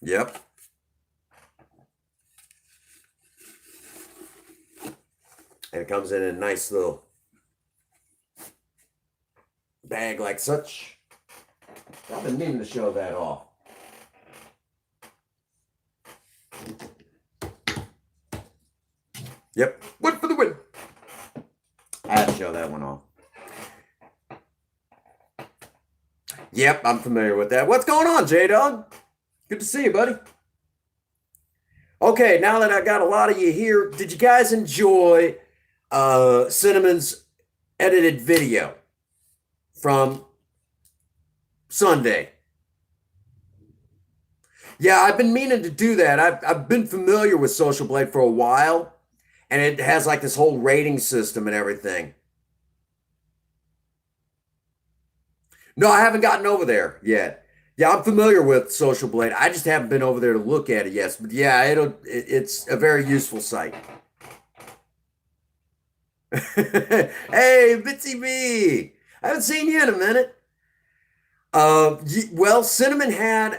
yep. And it comes in a nice little bag like such. I've been meaning to show that off. Yep. Wood for the win. I had to show that one off. Yep, I'm familiar with that. What's going on, J-Dog? Good to see you, buddy. Okay, now that I got a lot of you here, did you guys enjoy Cinnamon's edited video from Sunday? Yeah, I've been meaning to do that. I've been familiar with Social Blade for a while, and it has like this whole rating system and everything. No, I haven't gotten over there yet. Yeah, I'm familiar with Social Blade. I just haven't been over there to look at it yet. But yeah, it's a very useful site. Hey, Bitsy B. I haven't seen you in a minute. Well, Cinnamon had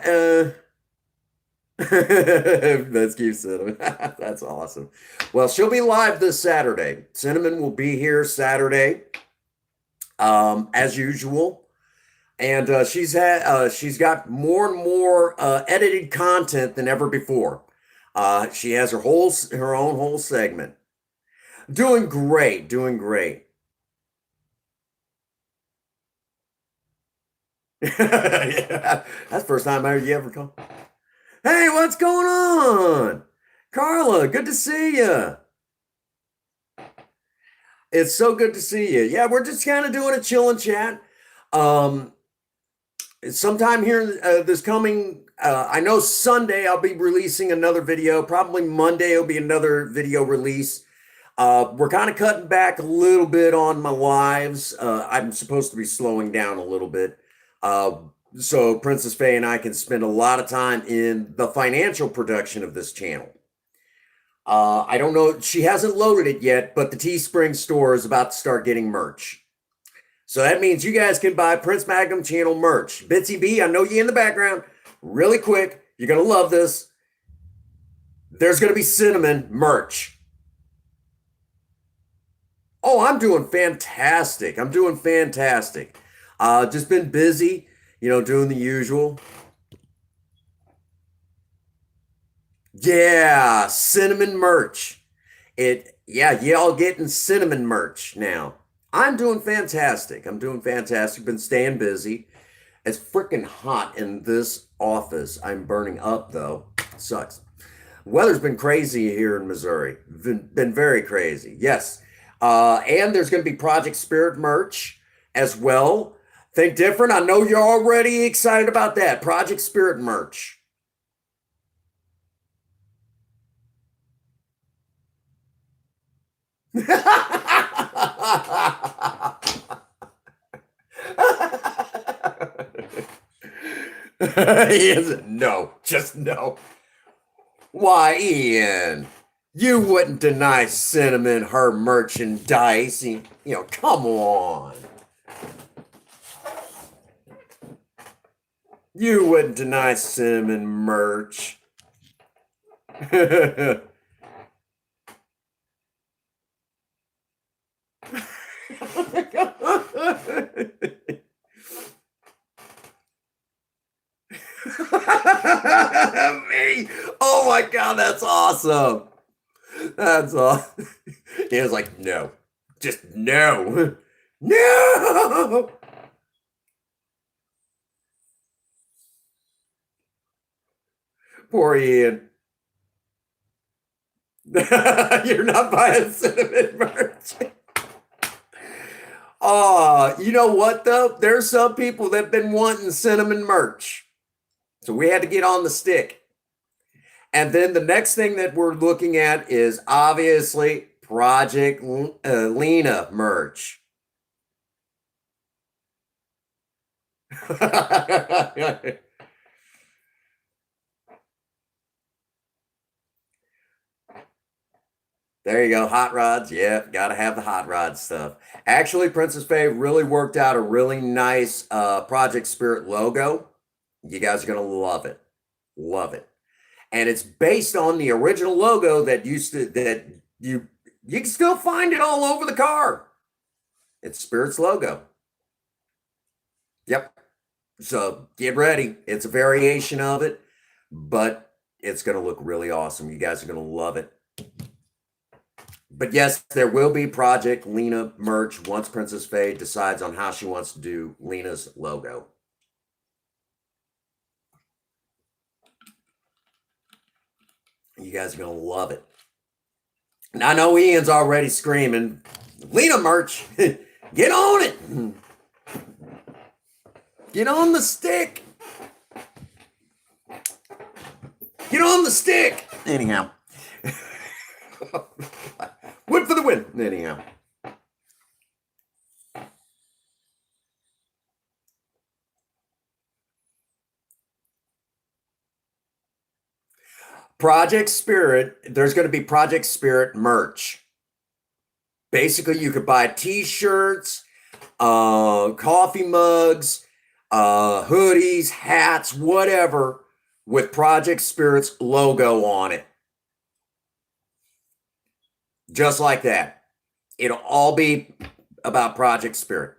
that's cute, Cinnamon. That's awesome. Well, she'll be live this Saturday. Cinnamon will be here Saturday, as usual. and she's got more and more edited content than ever before. She has her own whole segment. Doing great, doing great. Yeah, that's the first time I heard you ever call. Hey, what's going on? Carla, good to see you. It's so good to see you. Yeah, we're just kind of doing a chill and chat. Um, sometime here this coming, I know Sunday I'll be releasing another video. Probably Monday will be another video release. We're kind of cutting back a little bit on my lives. I'm supposed to be slowing down a little bit. Uh, so Princess Faye and I can spend a lot of time in the financial production of this channel. I don't know, she hasn't loaded it yet, but the Teespring store is about to start getting merch. So that means you guys can buy Prince Magnum channel merch. Bitsy B, I know you in the background. Really quick, you're going to love this. There's going to be cinnamon merch. Oh, I'm doing fantastic. I'm doing fantastic. Just been busy, doing the usual. Yeah, cinnamon merch. Y'all getting cinnamon merch now. I'm doing fantastic. I'm doing fantastic. Been staying busy. It's freaking hot in this office. I'm burning up though. Sucks. Weather's been crazy here in Missouri. Been very crazy. Yes. And there's going to be Project Spirit merch as well. Think different. I know you're already excited about that. Project Spirit merch. No, just no. Why, Ian, you wouldn't deny Cinnamon her merchandise. Come on. You wouldn't deny Cinnamon merch. Me. Oh my God, that's awesome. That's awesome. He was like, no, just no. No. Poor Ian. You're not buying cinnamon merch. Oh, you know what though? There's some people that have been wanting cinnamon merch. So we had to get on the stick. And then the next thing that we're looking at is obviously Project Lena merch. There you go, hot rods. Yeah, got to have the hot rod stuff. Actually, Princess Faye really worked out a really nice Project Spirit logo. You guys are going to love it. Love it. And it's based on the original logo that you can still find it all over the car. It's Spirit's logo. Yep. So get ready. It's a variation of it, but it's going to look really awesome. You guys are going to love it. But yes, there will be Project Lena merch once Princess Faye decides on how she wants to do Lena's logo. You guys are going to love it. And I know Ian's already screaming, Lena merch, get on it. Get on the stick. Get on the stick. Anyhow. Wood for the win. Anyhow. Project Spirit, there's going to be Project Spirit merch. Basically, you could buy t-shirts, coffee mugs, hoodies, hats, whatever, with Project Spirit's logo on it. Just like that. It'll all be about Project Spirit.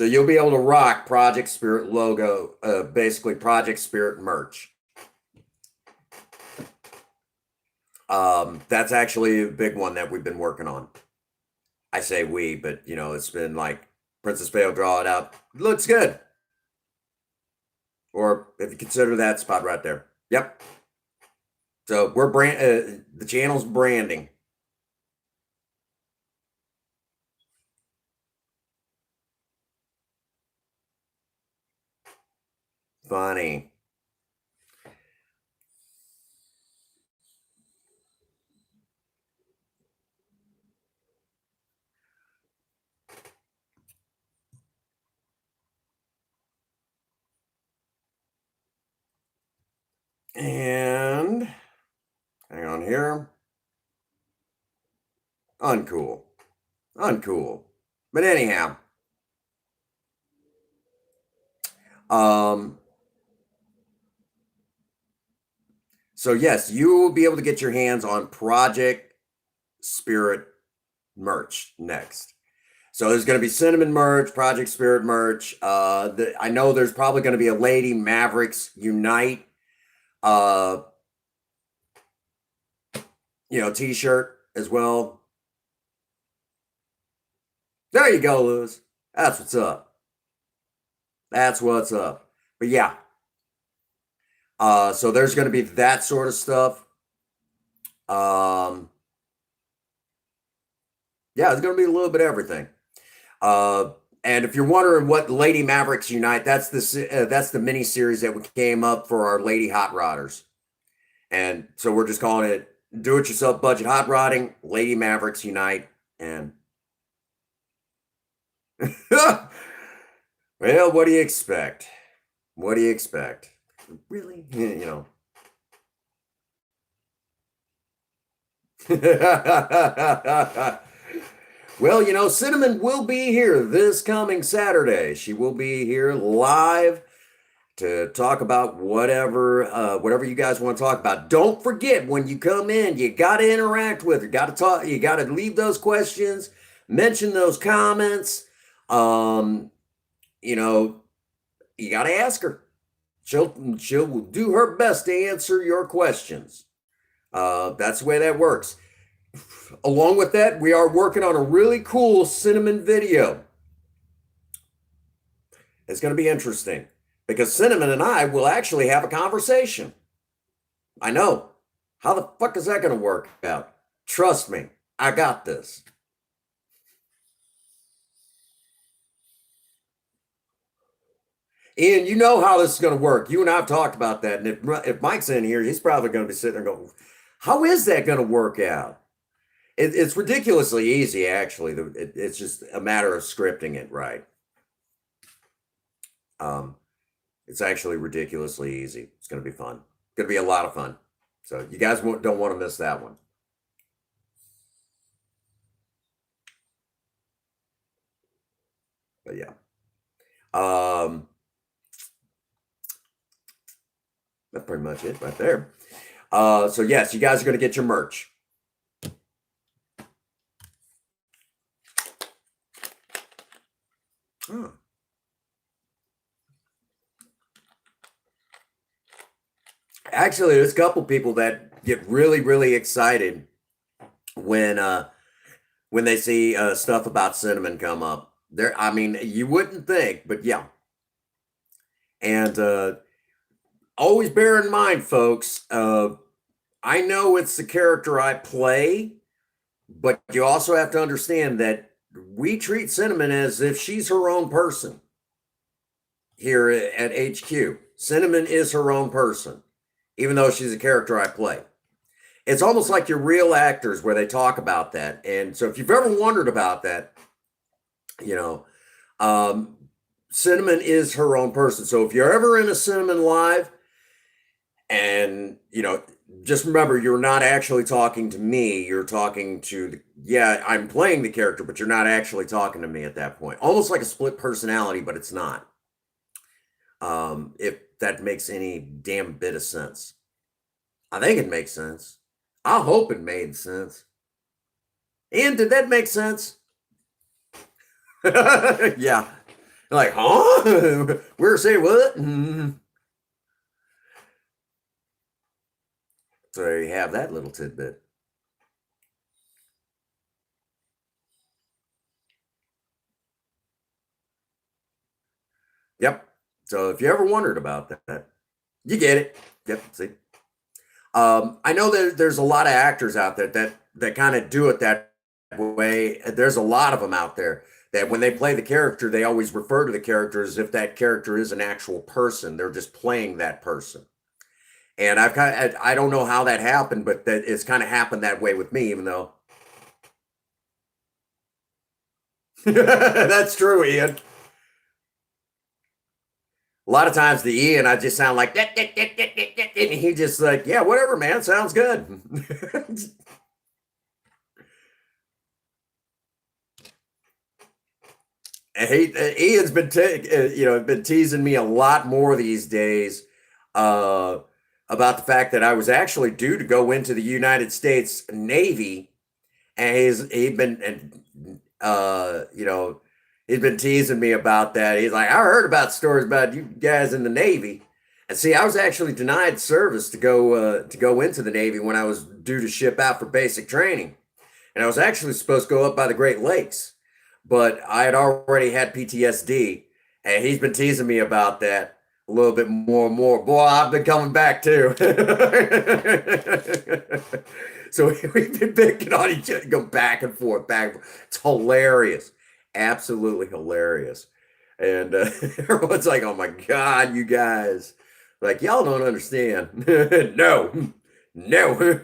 So you'll be able to rock Project Spirit logo, basically Project Spirit merch. That's actually a big one that we've been working on. I say we, but you know, it's been like Princess Bale draw it out. Looks good. Or if you consider that spot right there. Yep. So we're the channel's branding. Funny. And hang on here. Uncool. Uncool. But anyhow. So yes, you will be able to get your hands on Project Spirit merch next. So there's going to be Cinnamon merch, Project Spirit merch. I know there's probably going to be a Lady Mavericks Unite, t-shirt as well. There you go, Lewis. That's what's up. That's what's up. But yeah. So there's going to be that sort of stuff. Yeah, it's going to be a little bit of everything. And if you're wondering what Lady Mavericks Unite, that's the mini series that we came up for our Lady Hot Rodders. And so we're just calling it Do-It-Yourself Budget Hot Rodding, Lady Mavericks Unite, and well, what do you expect? What do you expect? Really? Well, Cinnamon will be here this coming Saturday. She will be here live to talk about whatever you guys want to talk about. Don't forget, when you come in, you got to interact with her. Got to talk. You got to leave those questions, mention those comments. You got to ask her. She'll do her best to answer your questions. That's the way that works. Along with that, we are working on a really cool Cinnamon video. It's going to be interesting because Cinnamon and I will actually have a conversation. I know. How the fuck is that going to work out? Trust me, I got this. Ian, you know how this is going to work. You and I have talked about that. And if Mike's in here, he's probably going to be sitting there going, how is that going to work out? It's ridiculously easy, actually. It's just a matter of scripting it right. It's actually ridiculously easy. It's going to be fun. It's going to be a lot of fun. So you guys don't want to miss that one. But yeah. That's pretty much it right there. So yes, you guys are going to get your merch. Oh. Actually, there's a couple people that get really, really excited when they see stuff about Cinnamon come up. I mean, you wouldn't think, but yeah. And always bear in mind, folks, I know it's the character I play, but you also have to understand that we treat Cinnamon as if she's her own person here at HQ. Cinnamon is her own person, even though she's a character I play. It's almost like your real actors where they talk about that. And so if you've ever wondered about that, Cinnamon is her own person. So if you're ever in a Cinnamon live and, just remember, you're not actually talking to me. You're talking to I'm playing the character, but you're not actually talking to me at that point. Almost like a split personality, but it's not. If that makes any damn bit of sense. I think it makes sense. I hope it made sense. And did that make sense? Yeah. Like, huh? We're say what? Mhm. So there you have that little tidbit. Yep. So if you ever wondered about that, you get it. Yep. See. I know that there's a lot of actors out there that kind of do it that way. There's a lot of them out there that when they play the character, they always refer to the character as if that character is an actual person. They're just playing that person. And I don't know how that happened, but that it's kind of happened that way with me, even though that's true, Ian. A lot of times the Ian, I just sound like that, and he just like, yeah, whatever, man, sounds good. Ian's been been teasing me a lot more these days uh, about the fact that I was actually due to go into the United States Navy, and he'd been and he's been teasing me about that. He's like, I heard about stories about you guys in the Navy, and see, I was actually denied service to go into the Navy when I was due to ship out for basic training, and I was actually supposed to go up by the Great Lakes, but I had already had PTSD, and he's been teasing me about that a little bit more and more. Boy, I've been coming back too. So we've been picking on each other, go back and forth, back and forth. It's hilarious, absolutely hilarious. And everyone's like, "Oh my god, you guys!" Like y'all don't understand. No, no.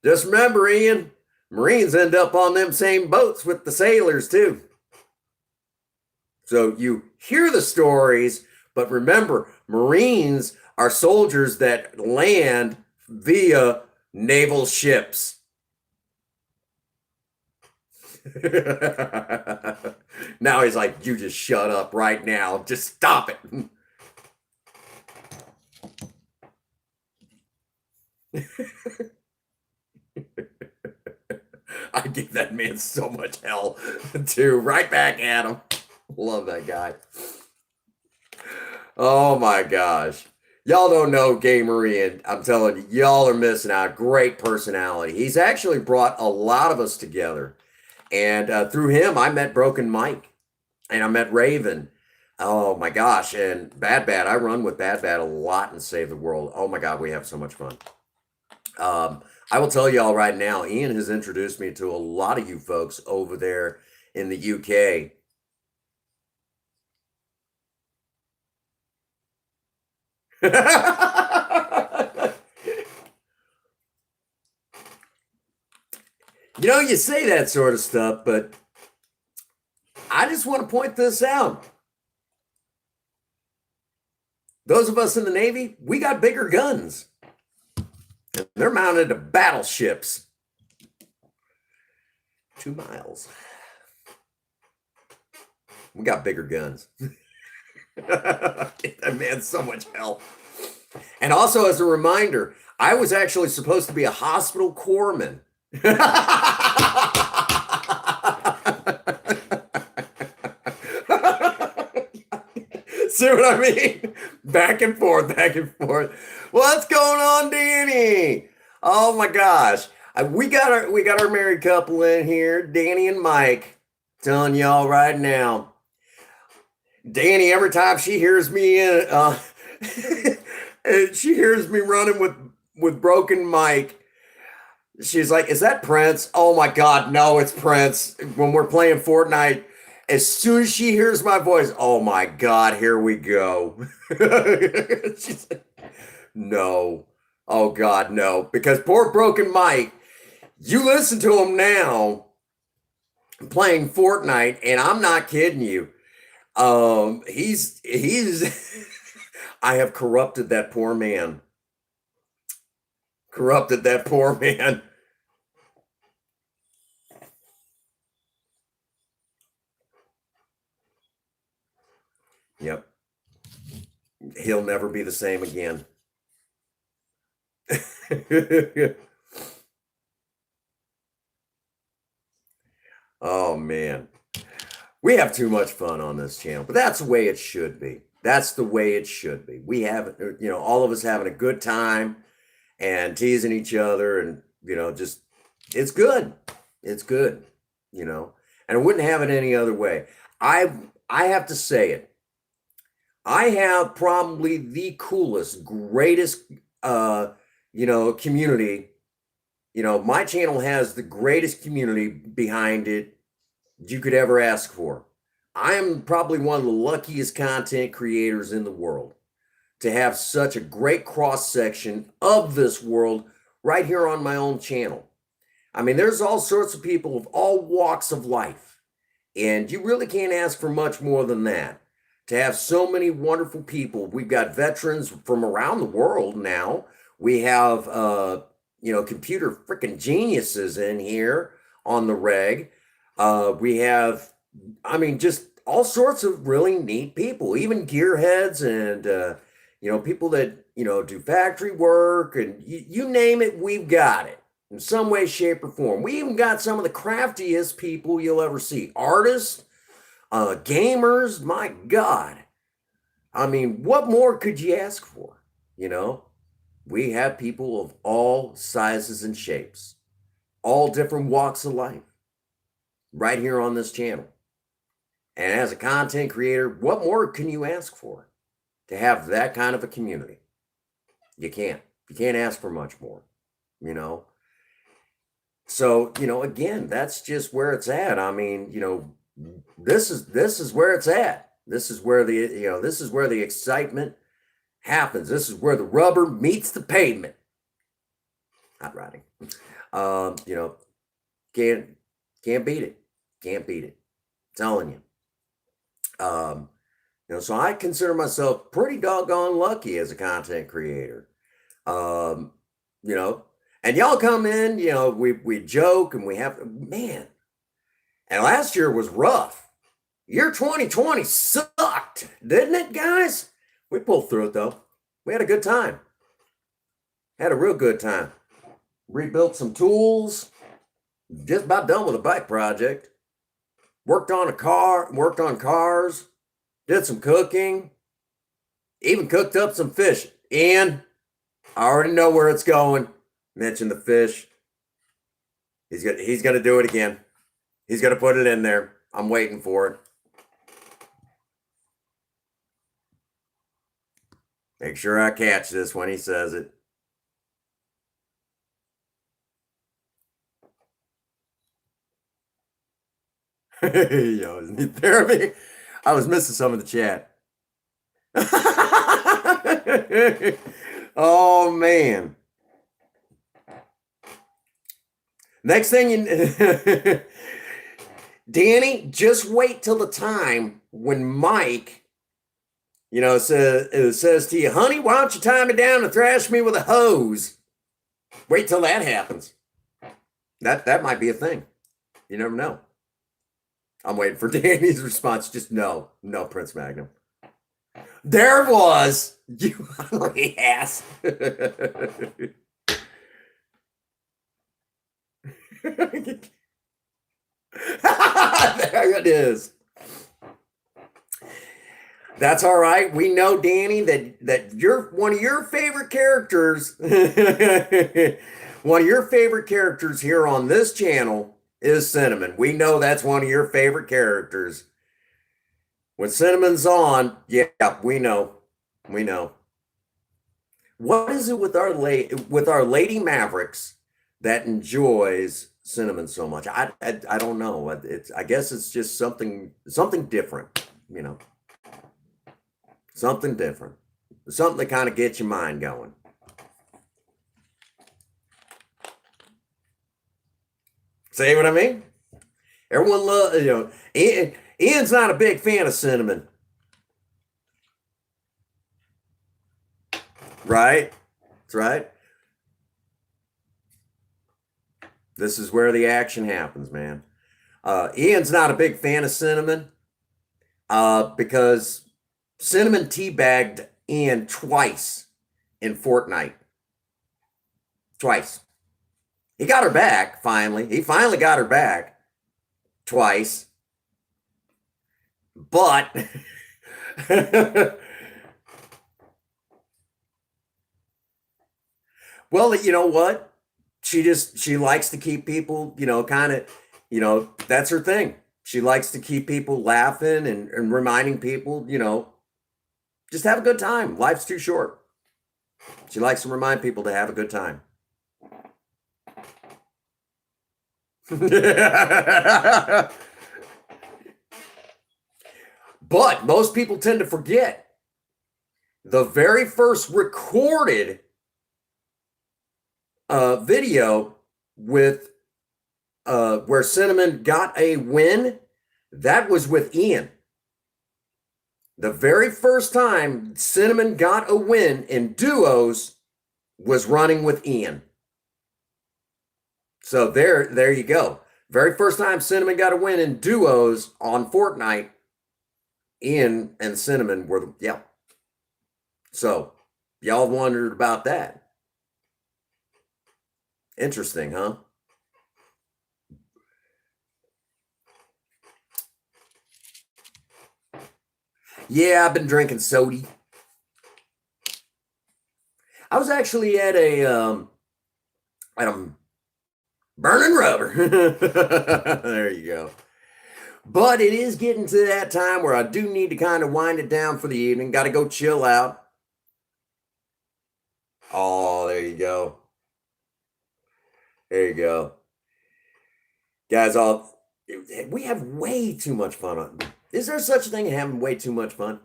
Just remember, Ian, Marines end up on them same boats with the sailors too. So you hear the stories, but remember, Marines are soldiers that land via naval ships. Now he's like, you just shut up right now. Just stop it. I give that man so much hell too. Right back at him. Love that guy. Oh my gosh. Y'all don't know Gay Marine. I'm telling you, y'all are missing out. Great personality. He's actually brought a lot of us together. And through him, I met Broken Mike and I met Raven. Oh my gosh. And Bad Bad. I run with Bad Bad a lot and Save the World. Oh my God, we have so much fun. I will tell y'all right now, Ian has introduced me to a lot of you folks over there in the UK. You say that sort of stuff, but I just want to point this out. Those of us in the Navy, we got bigger guns. They're mounted to battleships. 2 miles. We got bigger guns. That man's so much hell. And also, as a reminder, I was actually supposed to be a hospital corpsman. See what I mean? Back and forth, back and forth. What's going on, Danny? Oh my gosh. We got our married couple in here, Danny and Mike. Telling y'all right now. Danny, every time she hears me she hears me running with Broken Mike. She's like, "Is that Prince?" Oh my God, no, it's Prince. When we're playing Fortnite, as soon as she hears my voice, oh my God, here we go. She's like, no, oh God, no, because poor Broken Mike. You listen to him now playing Fortnite, and I'm not kidding you. He's I have corrupted that poor man. Corrupted that poor man. Yep. He'll never be the same again. Oh man. We have too much fun on this channel, but that's the way it should be. That's the way it should be. We have, all of us having a good time and teasing each other, and just it's good. It's good, and I wouldn't have it any other way. I have to say it. I have probably the coolest, greatest, community. My channel has the greatest community behind it you could ever ask for. I am probably one of the luckiest content creators in the world to have such a great cross section of this world right here on my own channel. I mean, there's all sorts of people of all walks of life, and you really can't ask for much more than that. To have so many wonderful people. We've got veterans from around the world now. We have, computer freaking geniuses in here on the reg. We have, just all sorts of really neat people, even gearheads and, people that, do factory work, and you name it, we've got it in some way, shape, or form. We even got some of the craftiest people you'll ever see. Artists, gamers, my God. What more could you ask for? We have people of all sizes and shapes, all different walks of life right here on this channel. And as a content creator, what more can you ask for to have that kind of a community? You can't ask for much more, So, again, that's just where it's at. This is where it's at. This is where the excitement happens. This is where the rubber meets the pavement. Hot rodding. Can't beat it. Can't beat it. I'm telling you. So I consider myself pretty doggone lucky as a content creator. And y'all come in, we joke and we have, man. And last year was rough. Year 2020 sucked, didn't it, guys? We pulled through it, though. We had a good time. Had a real good time. Rebuilt some tools. Just about done with a bike project. Worked on cars. Did some cooking. Even cooked up some fish. And I already know where it's going. Mentioned the fish. He's gonna do it again. He's gonna put it in there. I'm waiting for it. Make sure I catch this when he says it. Yo, isn't it therapy? I was missing some of the chat. Oh, man. Next thing Danny, just wait till the time when Mike, says to you, honey, why don't you tie me down and thrash me with a hose? Wait till that happens. That might be a thing. You never know. I'm waiting for Danny's response. Just no, Prince Magnum. There it was. You ugly ass. There it is. That's all right. We know, Danny, that you're one of your favorite characters. One of your favorite characters here on this channel is Cinnamon. We know that's one of your favorite characters. When Cinnamon's on, yeah, we know. We know. What is it with our Lady Mavericks that enjoys Cinnamon so much? I don't know. I guess it's just something different, Something different. Something that kind of gets your mind going. See what I mean? Everyone loves, Ian's not a big fan of Cinnamon. Right? That's right. This is where the action happens, man. Ian's not a big fan of Cinnamon because Cinnamon teabagged Ian twice in Fortnite. Twice. He got her back, finally. He finally got her back twice. but well, you know what? She likes to keep people, kind of, that's her thing. She likes to keep people laughing and reminding people, just have a good time. Life's too short. She likes to remind people to have a good time. But most people tend to forget the very first recorded video with where Cinnamon got a win. That was with Ian. The very first time Cinnamon got a win in duos was running with Ian. So there you go. Very first time Cinnamon got a win in duos on Fortnite, Ian and Cinnamon were, yeah. So y'all wondered about that. Interesting, huh? Yeah, I've been drinking soda. I was actually at a burning rubber. There you go. But it is getting to that time where I do need to kind of wind it down for the evening. Got to go chill out. Oh, there you go. There you go. Guys, we have way too much fun on. Is there such a thing as having way too much fun?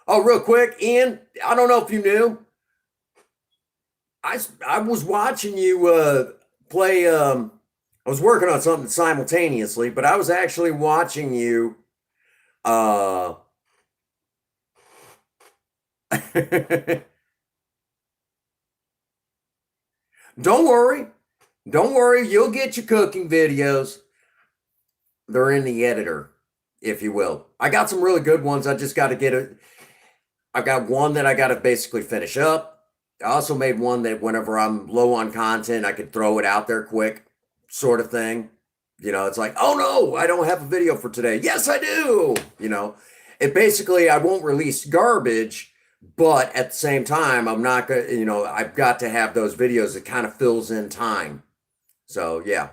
Oh, real quick, Ian, I don't know if you knew. I was watching you play. I was working on something simultaneously, but I was actually watching you. Don't worry. Don't worry. You'll get your cooking videos. They're in the editor, if you will. I got some really good ones. I just got to get it. I've got one that I got to basically finish up. I also made one that whenever I'm low on content, I could throw it out there quick, sort of thing. It's like, oh no, I don't have a video for today. Yes, I do. It basically, I won't release garbage, but at the same time, I'm not going to, I've got to have those videos that kind of fills in time. So, yeah.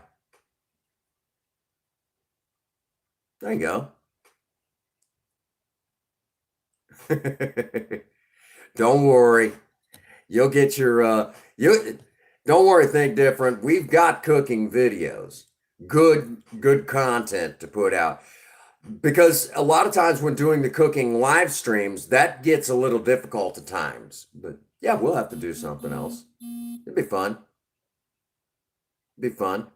There you go. Don't worry. You'll get your you don't worry, think different. We've got cooking videos. Good content to put out. Because a lot of times when doing the cooking live streams, that gets a little difficult at times. But yeah, we'll have to do something else. It'd be fun. It'd be fun.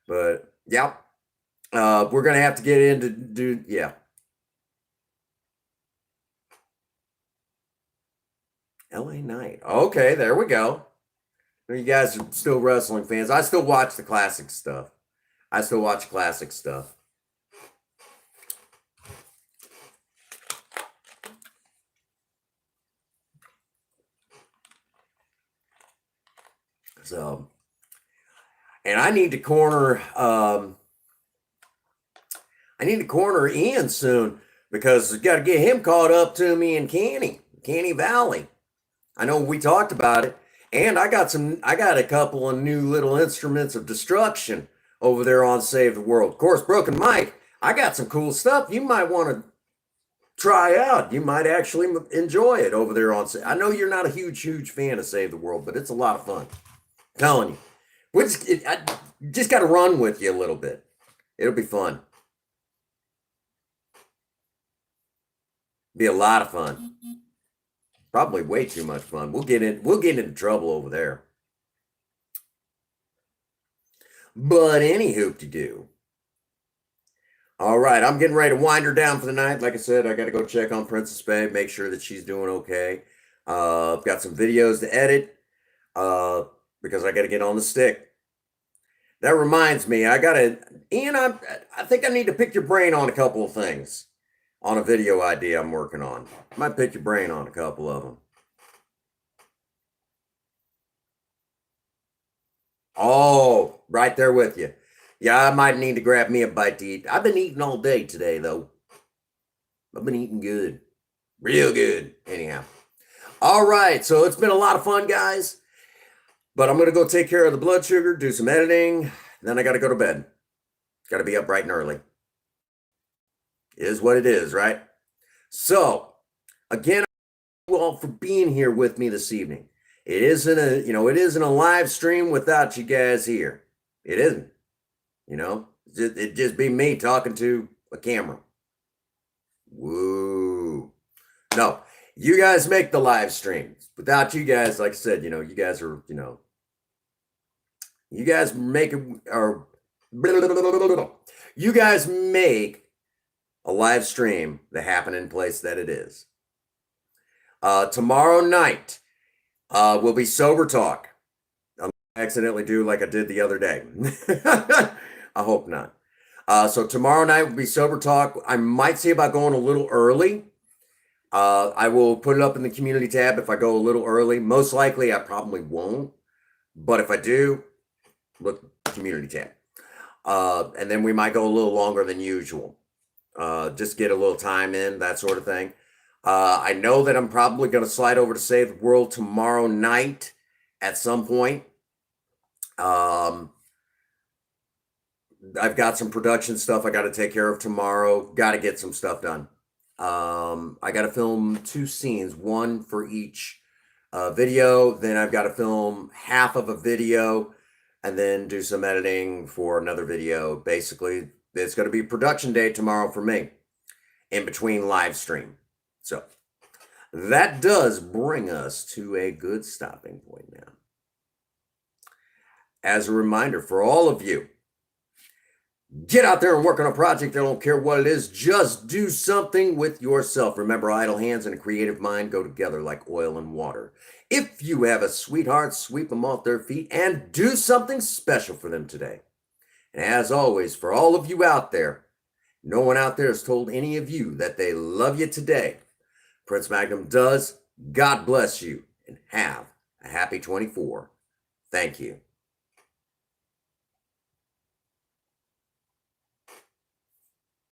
But yeah, we're gonna have to get into do yeah. LA Knight. Okay, there we go. You guys are still wrestling fans. I still watch the classic stuff. I still watch classic stuff. So, and I need to corner. I need to corner Ian soon because I got to get him caught up to me in Canny Valley. I know we talked about it, and I got a couple of new little instruments of destruction over there on Save the World. Of course, Broken Mike. I got some cool stuff you might want to try out. You might actually enjoy it over there on. I know you're not a huge fan of Save the World, but it's a lot of fun. I'm telling you, I just got to run with you a little bit. It'll be fun. Be a lot of fun. Probably way too much fun. We'll get into trouble over there. But any hoop to do. All right, I'm getting ready to wind her down for the night. Like I said, I got to go check on Princess Babe, make sure that she's doing okay. I've got some videos to edit because I got to get on the stick. That reminds me, Ian, I think I need to pick your brain on a couple of things on a video idea I'm working on. I might pick your brain on a couple of them. Oh, right there with you. Yeah, I might need to grab me a bite to eat. I've been eating all day today, though. I've been eating good. Real good. Anyhow. All right. So it's been a lot of fun, guys. But I'm going to go take care of the blood sugar, do some editing. Then I got to go to bed. Got to be up bright and early. Is what it is, right? So, again, thank you all for being here with me this evening. It isn't a live stream without you guys here. It isn't. It'd just be me talking to a camera. Woo. No, you guys make the live streams. Without you guys, like I said, you guys are, you guys make it, or you guys make a live stream the happening place that it is. Tomorrow night will be Sober Talk. I'll accidentally do like I did the other day. I hope not. So tomorrow night will be Sober Talk. I might see about going a little early. I will put it up in the community tab if I go a little early. Most likely I probably won't. But if I do, look, community tab. And then we might go a little longer than usual. Just get a little time in, that sort of thing. I know that I'm probably going to slide over to Save the World tomorrow night at some point. I've got some production stuff I got to take care of tomorrow. Got to get some stuff done. I got to film 2 scenes, one for each video. Then I've got to film half of a video and then do some editing for another video. Basically, it's going to be production day tomorrow for me in between live stream. So that does bring us to a good stopping point now. As a reminder for all of you, get out there and work on a project. I don't care what it is. Just do something with yourself. Remember, idle hands and a creative mind go together like oil and water. If you have a sweetheart, sweep them off their feet and do something special for them today. And as always, for all of you out there, no one out there has told any of you that they love you today. Prince Magnum does. God bless you and have a happy 24. Thank you.